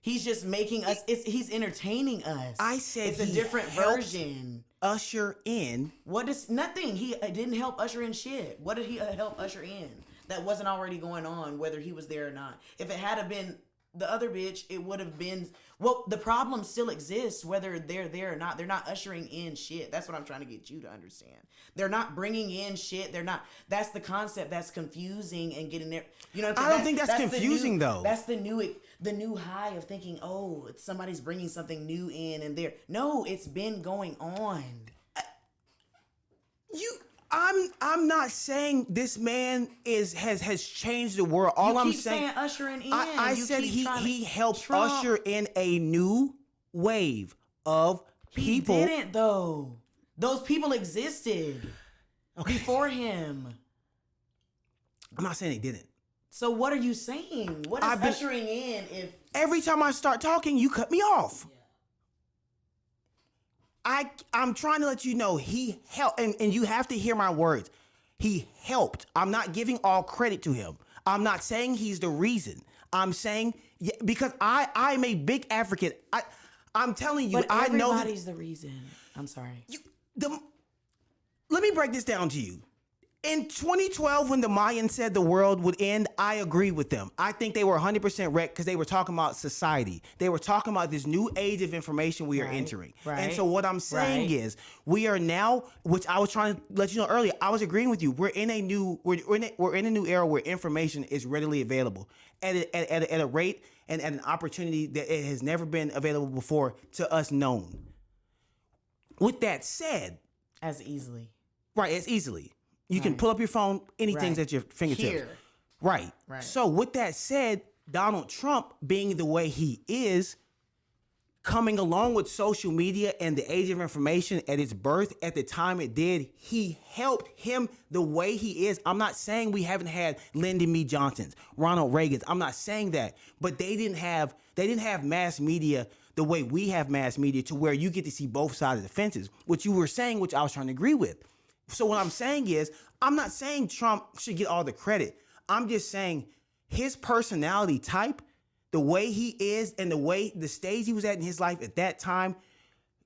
He's just making us. He's entertaining us. I said it's a different version. Usher in. What is nothing? He didn't help usher in shit. What did he help usher in that wasn't already going on? Whether he was there or not. If it had been the other bitch, it would have been. Well, the problem still exists whether they're there or not. They're not ushering in shit. That's what I'm trying to get you to understand. They're not bringing in shit. They're not. That's the concept that's confusing and getting there. You know what I'm saying? I don't think that's confusing though. That's the new high of thinking, oh, somebody's bringing something new in and there. No, it's been going on. I'm not saying this man has changed the world. All I'm saying ushering in. I said he helped usher in a new wave of people. He didn't though. Those people existed before him. I'm not saying he didn't. So what are you saying? What is ushering in if every time I start talking, you cut me off? I'm trying to let you know he helped, and you have to hear my words. He helped. I'm not giving all credit to him. I'm not saying he's the reason. I'm saying Yeah, because I'm a big advocate. I'm telling you, But I know everybody's the reason. I'm sorry. let me break this down to you. In 2012, when the Mayans said the world would end, I agree with them. I think they were 100% wrecked because they were talking about society. They were talking about this new age of information we are entering. And so what I'm saying is, we are now, which I was trying to let you know earlier, I was agreeing with you. We're in a new era where information is readily available at a rate and at an opportunity that it has never been available before to us known. With that said, as easily. Right, as easily. You can pull up your phone, anything's at your fingertips. Here. Right. So with that said, Donald Trump being the way he is, coming along with social media and the age of information at its birth, at the time it did, he helped him the way he is. I'm not saying we haven't had Lyndon B. Johnsons, Ronald Reagans. I'm not saying that. But they didn't have mass media the way we have mass media, to where you get to see both sides of the fences. What you were saying, which I was trying to agree with. So what I'm saying is, I'm not saying Trump should get all the credit. I'm just saying his personality type, the way he is and the stage he was at in his life at that time,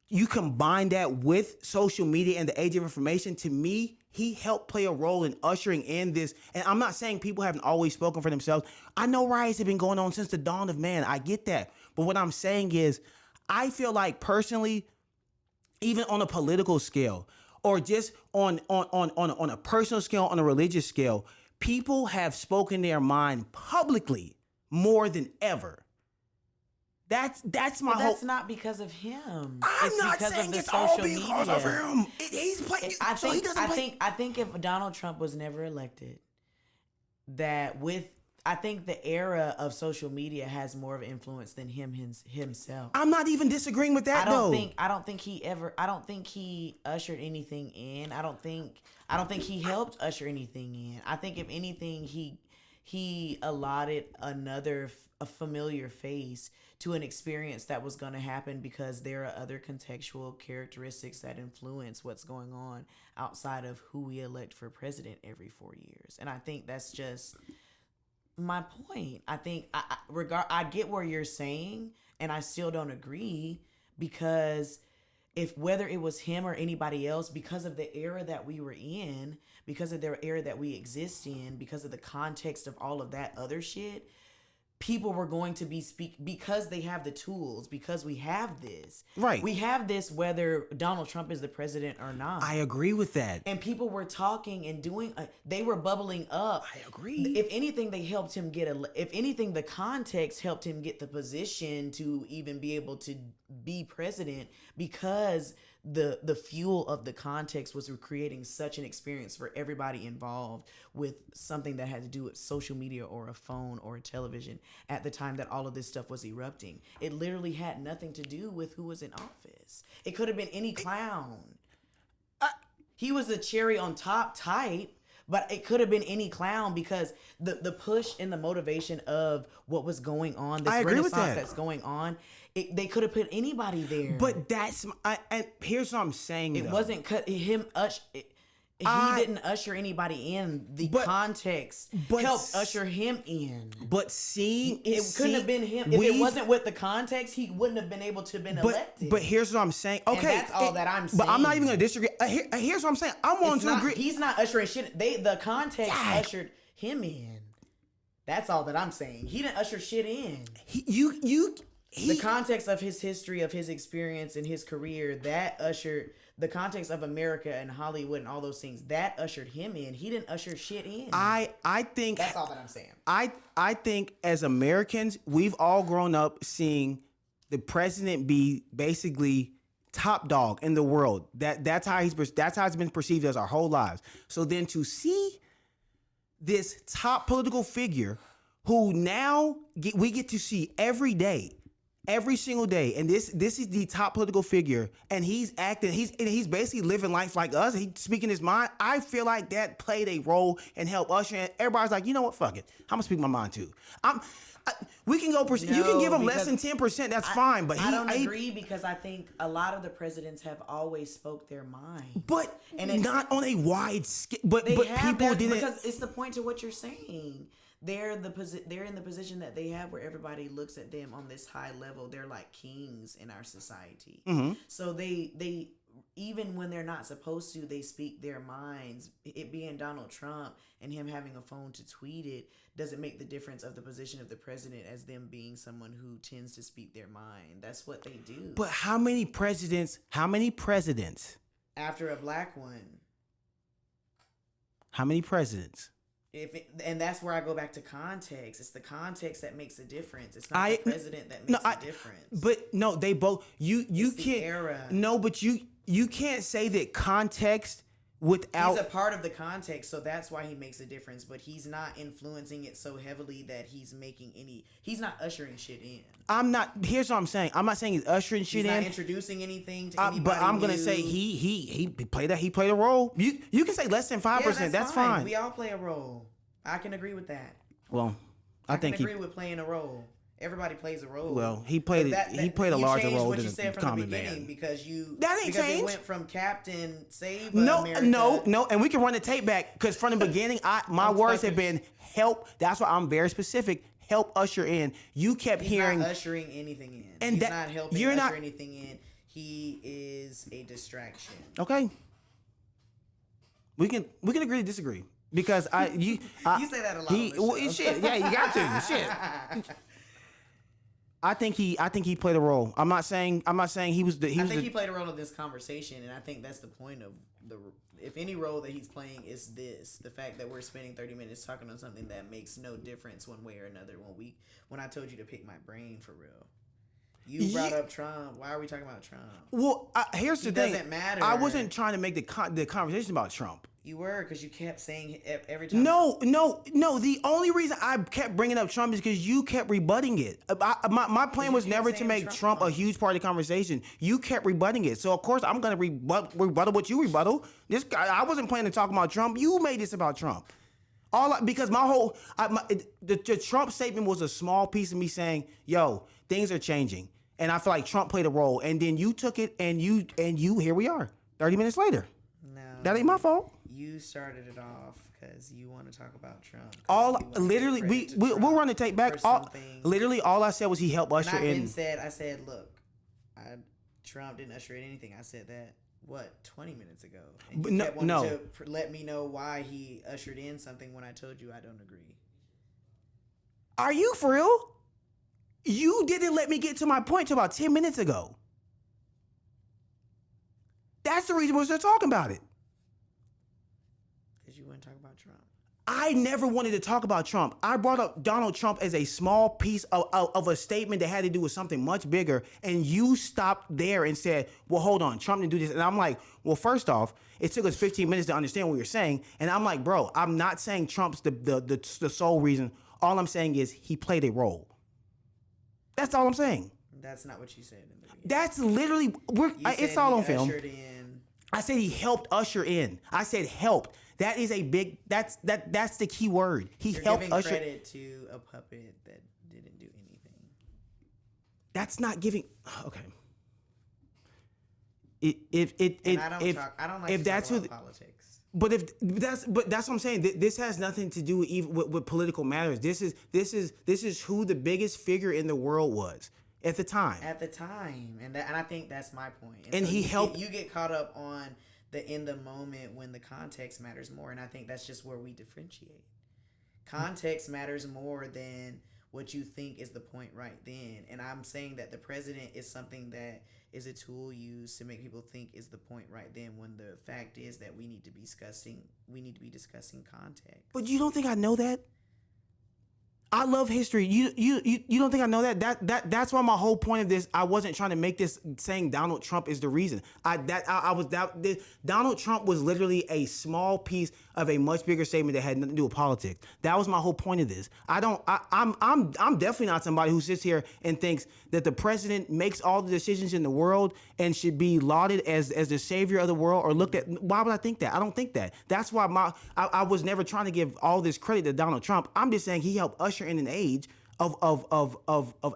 you combine that with social media and the age of information, to me, he helped play a role in ushering in this. And I'm not saying people haven't always spoken for themselves. I know riots have been going on since the dawn of man. I get that. But what I'm saying is, I feel like personally, even on a political scale, or just on a personal scale, on a religious scale, people have spoken their mind publicly more than ever. That's my whole. That's not because of him. I'm not saying it's all because of him. He's playing. I think if Donald Trump was never elected, I think the era of social media has more of influence than him himself. I'm not even disagreeing with that, though. I don't think he ushered anything in. I don't think he helped usher anything in. I think if anything, he allotted a familiar face to an experience that was going to happen, because there are other contextual characteristics that influence what's going on outside of who we elect for president every 4 years. And I think that's just my point. I think I get where you're saying, and I still don't agree, because whether it was him or anybody else, because of the era that we were in, because of the era that we exist in, because of the context of all of that other shit, people were going to be because they have the tools, because we have this. Right. We have this whether Donald Trump is the president or not. I agree with that. And people were talking and doing, they were bubbling up. I agree. If anything, they helped him if anything, the context helped him get the position to even be able to be president, because the fuel of the context was creating such an experience for everybody involved with something that had to do with social media or a phone or a television at the time that all of this stuff was erupting. It literally had nothing to do with who was in office. It could have been any clown. He was the cherry on top type, but it could have been any clown, because the push and the motivation of what was going on, this renaissance that's going on, they could have put anybody there. But and here's what I'm saying. It wasn't him. He didn't usher anybody in. The context helped usher him in. But it couldn't have been him. If it wasn't with the context, he wouldn't have been able to have been elected. But here's what I'm saying. Okay, and that's all that I'm saying. But I'm not even going to disagree. Here's what I'm saying. I'm willing to agree. He's not ushering shit. The context ushered him in. That's all that I'm saying. He didn't usher shit in. The context of his history, of his experience and his career, that ushered the context of America and Hollywood and all those things, that ushered him in. He didn't usher shit in. I think that's all that I'm saying. I think as Americans, we've all grown up seeing the president be basically top dog in the world. That's how it's been perceived as our whole lives. So then to see this top political figure who now we get to see every day, every single day, and this is the top political figure, and he's acting, he's basically living life like us. He's speaking his mind. I feel like that played a role and helped usher in. Everybody's like, you know what, fuck it, I'm gonna speak my mind too. We can go. You can give him less than 10%. That's fine. But I don't agree, because I think a lot of the presidents have always spoke their mind, not on a wide scale. But people didn't, because it's the point to what you're saying. they're in the position that they have where everybody looks at them on this high level. They're like kings in our society. So they even when they're not supposed to, they speak their minds. It being Donald Trump and him having a phone to tweet it doesn't make the difference of the position of the president as them being someone who tends to speak their mind. That's what they do. But how many presidents After a black one. How many presidents? And that's where I go back to context. It's the context that makes a difference. It's not the president that makes a difference. But no, they both. You it's can't. The era. No, but you can't say that context without. He's a part of the context, so that's why he makes a difference. But he's not influencing it so heavily that he's making any. He's not ushering shit in. I'm not. Here's what I'm saying. I'm not saying he's ushering shit in. He's not introducing anything to anybody. But I'm gonna say he played that. He played a role. You can say less than 5%. That's fine. We all play a role. I can agree with that. Well, I think agree with playing a role. Everybody plays a role. Well, he played a larger role than the common man. Because that ain't changed. It went from Captain Save America. No, and we can run the tape back because from the beginning, my words have been help. That's why I'm very specific. Help usher in. You kept hearing not ushering anything in. And he's not helping usher anything in. He is a distraction. Okay. We can agree to disagree. Because you say that a lot. Shit, yeah, you got to. Shit. I think he played a role. I'm not saying he was the. He played a role in this conversation, and I think that's the point of the. If any role that he's playing is the fact that we're spending 30 minutes talking on something that makes no difference one way or another. When I told you to pick my brain for real. You brought up Trump. Why are we talking about Trump? Well, here's the thing. It doesn't matter. I wasn't trying to make the conversation about Trump. You were, because you kept saying every time. No. The only reason I kept bringing up Trump is because you kept rebutting it. My plan was never to make Trump a huge part of the conversation. You kept rebutting it. So, of course, I'm going to rebuttal what you rebuttal. This guy, I wasn't planning to talk about Trump. You made this about Trump. Because the Trump statement was a small piece of me saying, yo, things are changing. And I feel like Trump played a role. And then you took it and you here we are, 30 minutes later. No. That ain't my fault. You started it off because you want to talk about Trump. We'll run the tape back. All I said was he helped usher in. I said, look, Trump didn't usher in anything. I said that 20 minutes ago. And you kept wanting to let me know why he ushered in something when I told you I don't agree. Are you for real? You didn't let me get to my point till about 10 minutes ago. That's the reason we're still talking about it. Because you wouldn't talk about Trump. I never wanted to talk about Trump. I brought up Donald Trump as a small piece of a statement that had to do with something much bigger, and you stopped there and said, well, hold on, Trump didn't do this. And I'm like, well, first off, it took us 15 minutes to understand what you're saying. And I'm like, bro, I'm not saying Trump's the sole reason. All I'm saying is he played a role. That's all I'm saying. That's not what you said in the beginning. That's literally, it's all on film. In. I said he helped usher in. I said helped. That is a big, that's the key word. You're helped giving usher. credit to a puppet that didn't do anything. That's not giving, okay. I don't like to talk about politics. But that's what I'm saying. This has nothing to do even with political matters. This is who the biggest figure in the world was at the time. And I think that's my point. And so he helped. You get caught up on the in the moment when the context matters more, and I think that's just where we differentiate. Context matters more than what you think is the point right then. And I'm saying that the president is something that is a tool used to make people think is the point right then, when the fact is that we need to be discussing context. But you don't think I know that? I love history. You don't think I know that? That's why my whole point of this, I wasn't trying to make this saying Donald Trump is the reason. Donald Trump was literally a small piece of a much bigger statement that had nothing to do with politics. That was my whole point of this. I'm definitely not somebody who sits here and thinks that the president makes all the decisions in the world and should be lauded as the savior of the world or looked at. Why would I think that? I don't think that. That's why I was never trying to give all this credit to Donald Trump. I'm just saying he helped usher in an age of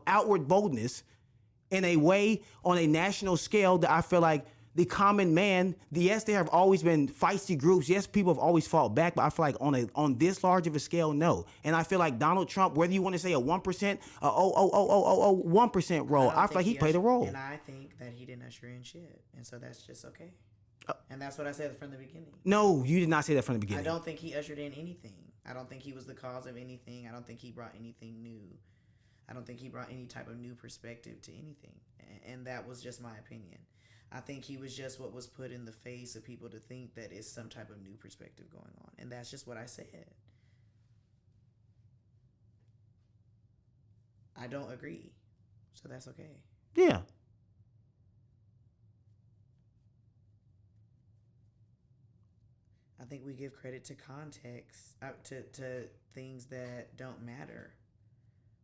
outward boldness in a way on a national scale that I feel like the common man. Yes, there have always been feisty groups. Yes, people have always fought back, but I feel like on this large of a scale, no. And I feel like Donald Trump, whether you want to say a 1%, 1% role, I feel like he played a role. And I think that he didn't usher in shit, and so that's just okay. And that's what I said from the beginning. No, you did not say that from the beginning. I don't think he ushered in anything. I don't think he was the cause of anything. I don't think he brought anything new. I don't think he brought any type of new perspective to anything. And that was just my opinion. I think he was just what was put in the face of people to think that it's some type of new perspective going on. And that's just what I said. I don't agree. So that's okay. Yeah. I think we give credit to context, to things that don't matter.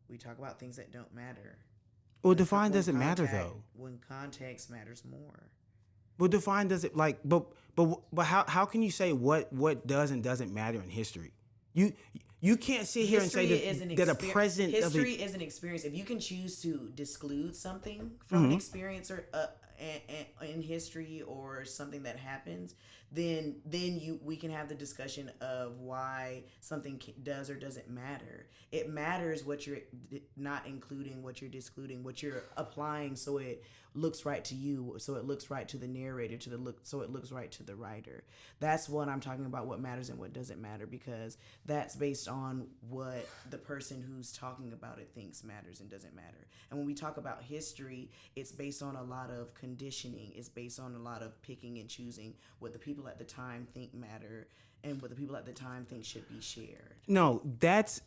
We talk about things that don't matter. Well, define doesn't matter though. When context matters more. Well, define doesn't like, but how can you say what does and doesn't matter in history? You can't sit here and say that a president history is an experience. If you can choose to disclude something from an experience or in history or something that happens, then we can have the discussion of why something does or doesn't matter. It matters what you're not including, what you're discluding, what you're applying, so it looks right to you, so it looks right to the narrator, so it looks right to the writer. That's what I'm talking about, what matters and what doesn't matter, because that's based on what the person who's talking about it thinks matters and doesn't matter. And when we talk about history, it's based on a lot of conditioning. It's based on a lot of picking and choosing what the people at the time think matter and what the people at the time think should be shared. No, that's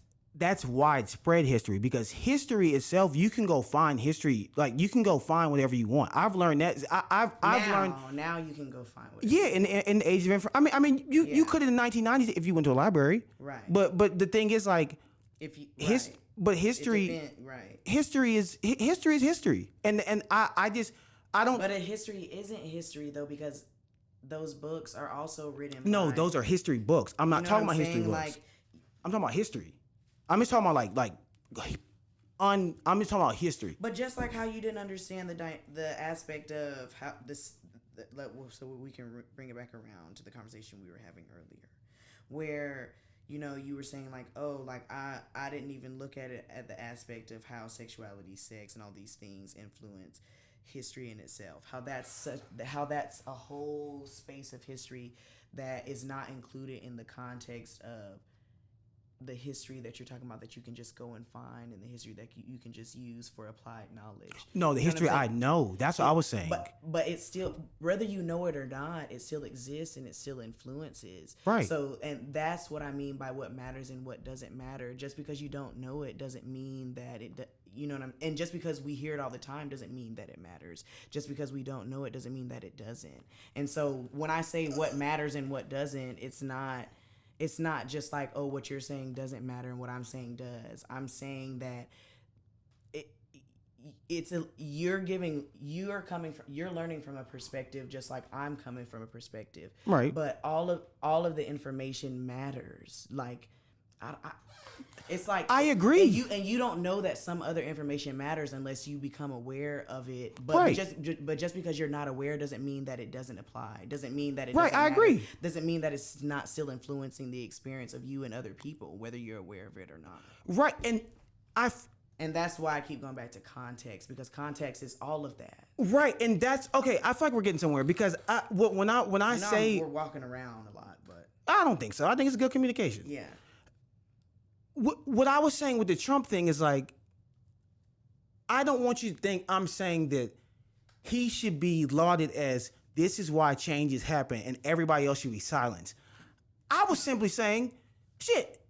widespread history, because history itself, you can go find history, like you can go find whatever you want. I've learned that. I've learned now you can go find whatever. Yeah, in the age of information. I mean, you could in the 1990s if you went to a library. Right. But the thing is, like, if you history is history, and I don't. But a history isn't history though, because those books are also written. No, those are history books. I'm not talking about history books. Like, I'm talking about history. I'm just talking about I'm just talking about history. But just like how you didn't understand the aspect of how this, so we can bring it back around to the conversation we were having earlier, where you were saying like, oh, like I didn't even look at it at the aspect of how sexuality, sex, and all these things influence history in itself. How that's a whole space of history that is not included in the context of the history that you're talking about, that you can just go and find, and the history that you can just use for applied knowledge. No, the history I know. That's what I was saying. But it's still, whether you know it or not, it still exists and it still influences. Right. So, and that's what I mean by what matters and what doesn't matter. Just because you don't know it doesn't mean that it, and just because we hear it all the time doesn't mean that it matters. Just because we don't know it doesn't mean that it doesn't. And so when I say what matters and what doesn't, it's not just like, oh, what you're saying doesn't matter and what I'm saying does. I'm saying that you're learning from a perspective just like I'm coming from a perspective. Right. But all of the information matters. Like it's like I agree. And you don't know that some other information matters unless you become aware of it. But right. just because you're not aware doesn't mean that it doesn't apply. Doesn't mean that it right. doesn't I matter. agree. Doesn't mean that it's not still influencing the experience of you and other people, whether you're aware of it or not. Right. And that's why I keep going back to context, because context is all of that. Right. And that's okay. I feel like we're getting somewhere, because when I say we're walking around a lot, but I don't think so. I think it's good communication. Yeah. What I was saying with the Trump thing is, like, I don't want you to think I'm saying that he should be lauded as this is why changes happen and everybody else should be silenced. I was simply saying, shit,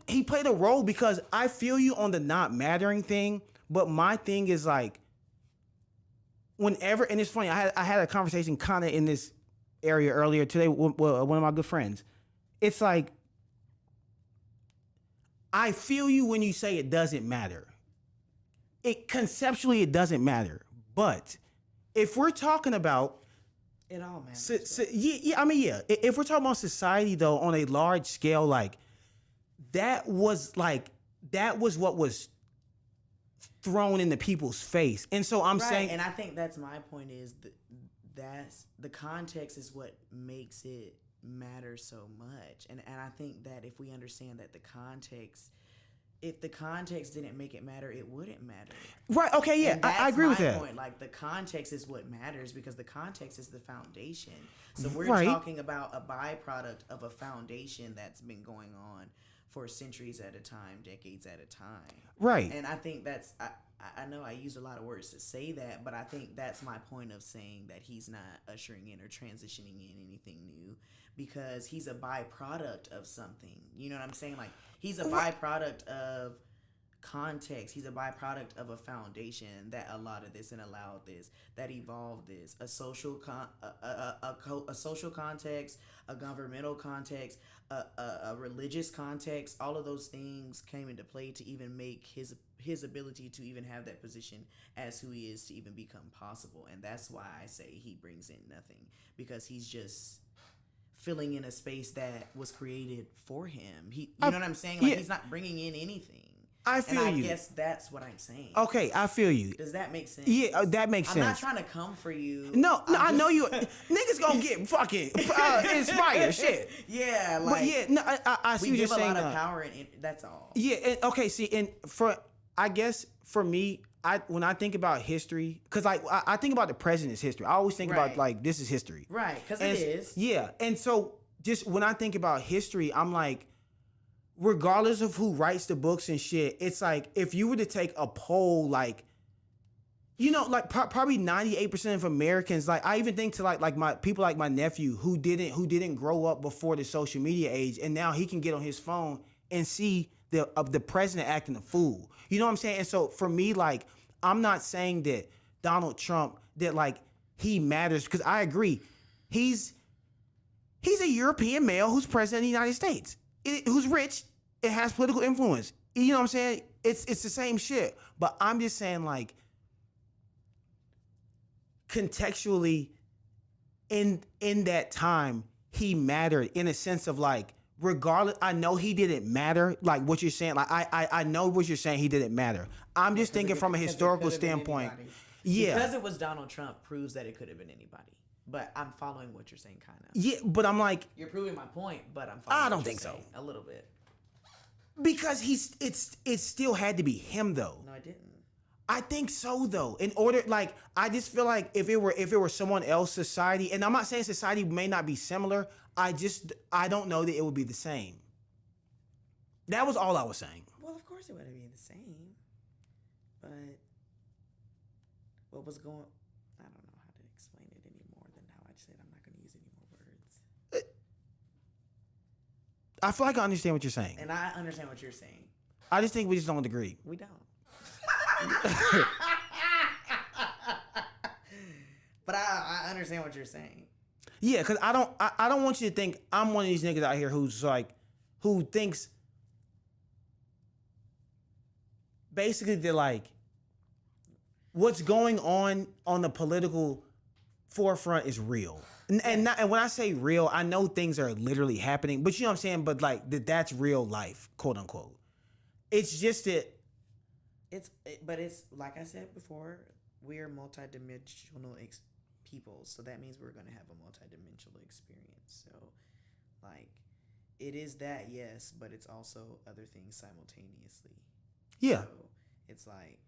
he played a role, because I feel you on the not mattering thing, but my thing is like, whenever, and it's funny, I had a conversation kind of in this area earlier today with one of my good friends. It's like, I feel you when you say it doesn't matter. Conceptually, it doesn't matter. But if we're talking about it all matters. Yeah. If we're talking about society though, on a large scale, like that was what was thrown in the people's face. And so I'm saying, and I think that's my point, is that's the context is what makes it matter so much. And I think that if we understand that if the context didn't make it matter, it wouldn't matter. Right. Okay. Yeah, I agree with that. Point. Like, the context is what matters, because the context is the foundation. So we're Right. talking about a byproduct of a foundation that's been going on for centuries at a time, decades at a time. Right. And I think that's I know I use a lot of words to say that, but I think that's my point of saying that he's not ushering in or transitioning in anything new, because he's a byproduct of something. You know what I'm saying? Like, he's a byproduct of context. He's a byproduct of a foundation that allowed this and allowed this, that evolved this. A social a social context, a governmental context, a religious context. All of those things came into play to even make his ability to even have that position as who he is to even become possible. And that's why I say he brings in nothing, because he's just filling in a space that was created for him. You know what I'm saying? Like, he's not bringing in anything. I feel and I you. guess that's what I'm saying. Okay, I feel you. Does that make sense? Yeah, that makes sense. I'm not trying to come for you. No, I know you. Niggas gonna get fucking inspired. Shit. Yeah, like. But yeah, no, I see what you're saying. We give a lot of power, and that's all. Yeah. And, okay. See, and I guess for me, when I think about history, because like I think about the president's history, I always think about like this is history. Right. Because it is. Yeah. And so just when I think about history, I'm like, regardless of who writes the books and shit, it's like if you were to take a poll, like, you know, like probably 98% of Americans, like I even think to like my people, like my nephew who didn't grow up before the social media age, and now he can get on his phone and see the president acting a fool. You know what I'm saying? And so for me, like, I'm not saying that Donald Trump, that like he matters, because I agree, he's a European male who's president of the United States, who's rich, it has political influence. You know what I'm saying? It's the same shit. But I'm just saying, like, contextually, in that time, he mattered in a sense of like, regardless, I know he didn't matter, like what you're saying. Like I know what you're saying, he didn't matter. I'm just thinking from a historical standpoint. Yeah. Because it was Donald Trump proves that it could have been anybody. But I'm following what you're saying, kind of. Yeah, but I'm like, you're proving my point, but I'm following. I don't think so. A little bit. Because it still had to be him though. No, I didn't. I think so though. In order, like, I just feel like if it were someone else, society, and I'm not saying society may not be similar, I don't know that it would be the same. That was all I was saying. Well, of course it wouldn't be the same. But what was going, I don't know how to explain it any more than how I said I'm not going to use any more words. I feel like I understand what you're saying. And I understand what you're saying. I just think we just don't agree. We don't. But I understand what you're saying. Yeah, because I don't want you to think I'm one of these niggas out here who thinks basically that like what's going on the political forefront is real. And when I say real, I know things are literally happening, but you know what I'm saying? But like that's real life, quote unquote. It's just that but it's like I said before, we're multidimensional people, so that means we're going to have a multidimensional experience. So like it is that, yes, but it's also other things simultaneously. Yeah. So it's like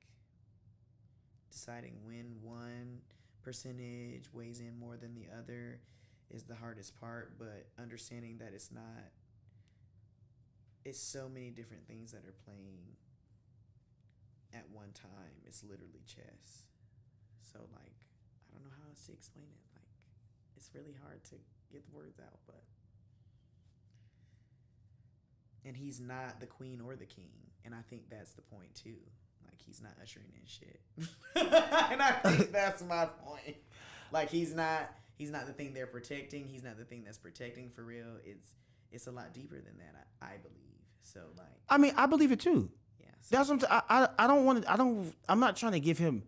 deciding when one percentage weighs in more than the other is the hardest part, but understanding that it's so many different things that are playing at one time. It's literally chess. So like, I don't know how else to explain it. Like, it's really hard to get the words out, but. And he's not the queen or the king. And I think that's the point too. Like, he's not ushering in shit. And I think that's my point. Like, he's not the thing they're protecting. He's not the thing that's protecting for real. It's a lot deeper than that, I believe. So like, I mean, I believe it too. Yeah. So that's what I'm not trying to give him.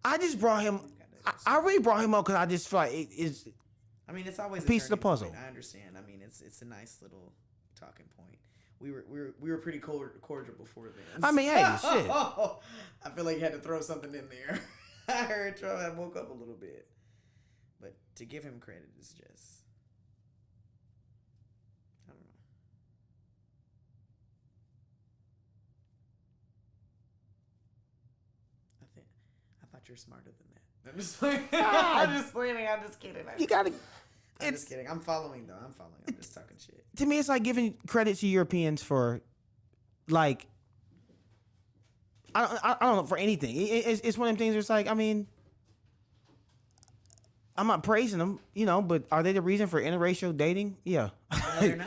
I just brought him. I really brought him up because I just feel like it is. I mean, it's always a piece of the puzzle. Point. I understand. I mean, it's a nice little talking point. We were pretty cordial before then. I mean, hey, shit. I feel like you had to throw something in there. I heard Trump. I woke up a little bit, But to give him credit is just, I don't know. I thought you were smarter than that. I'm just playing. I'm just playing. I'm just kidding. You gotta. I'm just kidding. I'm following though. I'm following. I'm just talking shit. To me, it's like giving credit to Europeans for, like, I don't know, for anything. It's one of them things where it's like, I mean, I'm not praising them, you know, but are they the reason for interracial dating? Yeah. No, they're not.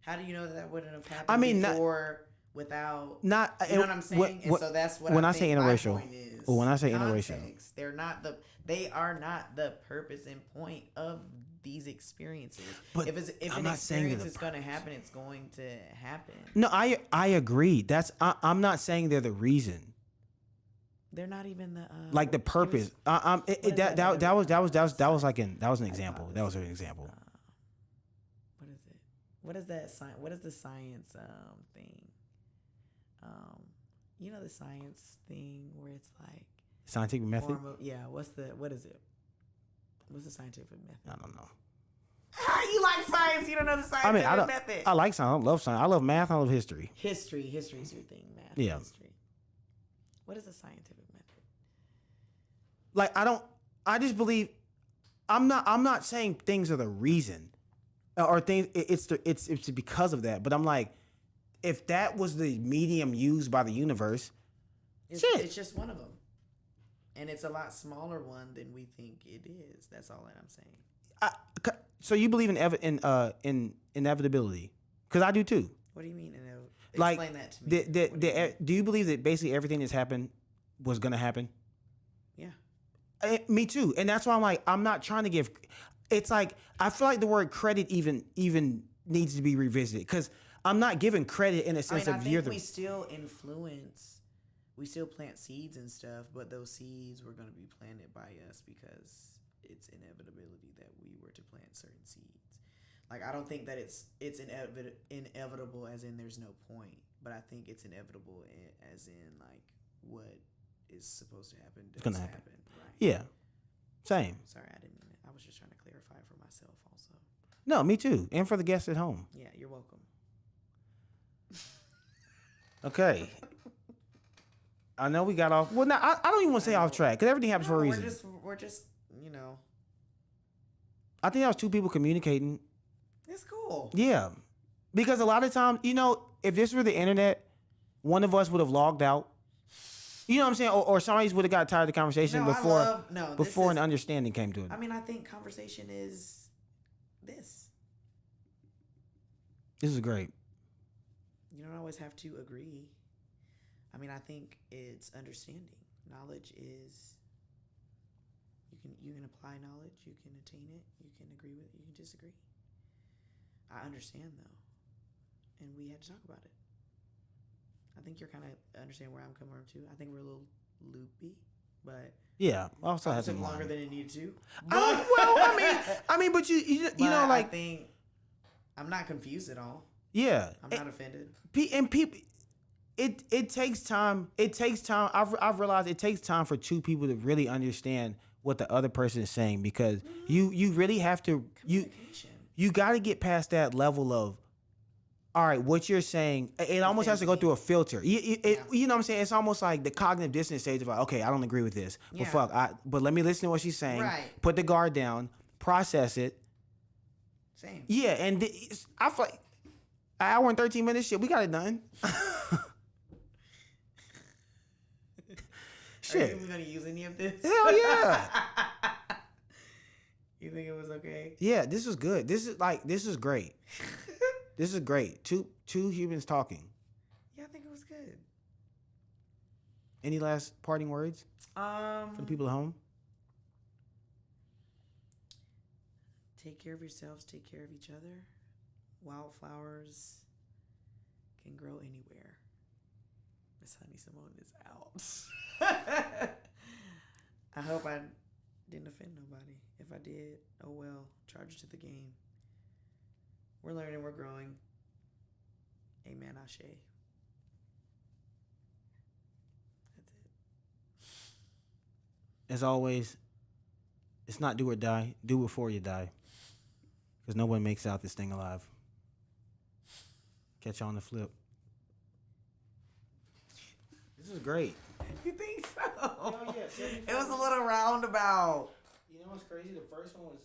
How do you know that wouldn't have happened I mean, before without? Not. You know what I'm saying? And so that's what when I say think interracial. my point is. When I say context. interracial, They're not the. They are not the purpose and point of these experiences. But if an experience is going to happen, it's going to happen. No, I agree. I'm not saying they're the reason. They're not even the like the purpose. That was an example. That was an example. What is it? What is that science? What is the science thing? You know the science thing where it's like scientific method. What is it? What's the scientific method? I don't know. You like science? You don't know the scientific method? I like science. I love science. I love math. I love history. History is your thing. Math. Yeah. History. What is the scientific method? Like I just believe. I'm not saying things are the reason, or things. It's because of that. But I'm like, if that was the medium used by the universe, it's just one of them. And it's a lot smaller one than we think it is. That's all that I'm saying. So you believe in inevitability? Because I do too. What do you mean? Like, explain that to me. Do you believe that basically everything that's happened was going to happen? Yeah. Me too. And that's why I'm like, I'm not trying to give. It's like I feel like the word credit even needs to be revisited, because I'm not giving credit in a sense of you're the. We still influence. We still plant seeds and stuff, but those seeds were going to be planted by us because it's inevitability that we were to plant certain seeds. Like, I don't think that it's inevitable as in there's no point, but I think it's inevitable as in like what is supposed to happen does happen. Right? Yeah. Same. Sorry, I didn't mean it. I was just trying to clarify for myself also. No, me too. And for the guests at home. Yeah, you're welcome. Okay. I know we got off. Well, now I don't even want to say off track, because everything happens for a reason. We're just, you know. I think that was two people communicating. It's cool. Yeah. Because a lot of times, you know, if this were the internet, one of us would have logged out. You know what I'm saying? Or somebody would have got tired of the conversation before an understanding came to it. I mean, I think conversation is this. This is great. You don't always have to agree. I mean, I think it's understanding. Knowledge is you can apply knowledge, you can attain it, you can agree with it, you can disagree. I understand though, and we had to talk about it. I think you're kind of understanding where I'm coming from too. I think we're a little loopy, but yeah, also has took longer than it needed to. I mean, but you know, like, I think I'm not confused at all. Yeah, I'm not offended. And people. It takes time. It takes time. I've realized it takes time for two people to really understand what the other person is saying, because you really have to you got to get past that level of, all right, what you're saying. It almost has to go through a filter. You know what I'm saying? It's almost like the cognitive dissonance stage of like, okay, I don't agree with this, but but let me listen to what she's saying. Right. Put the guard down, process it. Same. Yeah, and I feel like an hour and 13 minutes. Shit, we got it done. Shit. Are you even gonna use any of this? Hell yeah. You think it was okay? Yeah, this was good. This is great. This is great. Two humans talking. Yeah, I think it was good. Any last parting words for the people at home? Take care of yourselves. Take care of each other. Wildflowers can grow anywhere. Miss Honey Simone is out. I hope I didn't offend nobody. If I did, oh well. Charge it to the game. We're learning. We're growing. Amen. Ashe. That's it. As always, It's not do or die. Do before you die. Because no one makes out this thing alive. Catch you on the flip. This is great. You think so? Hell yeah, It was a little roundabout. You know what's crazy? The first one was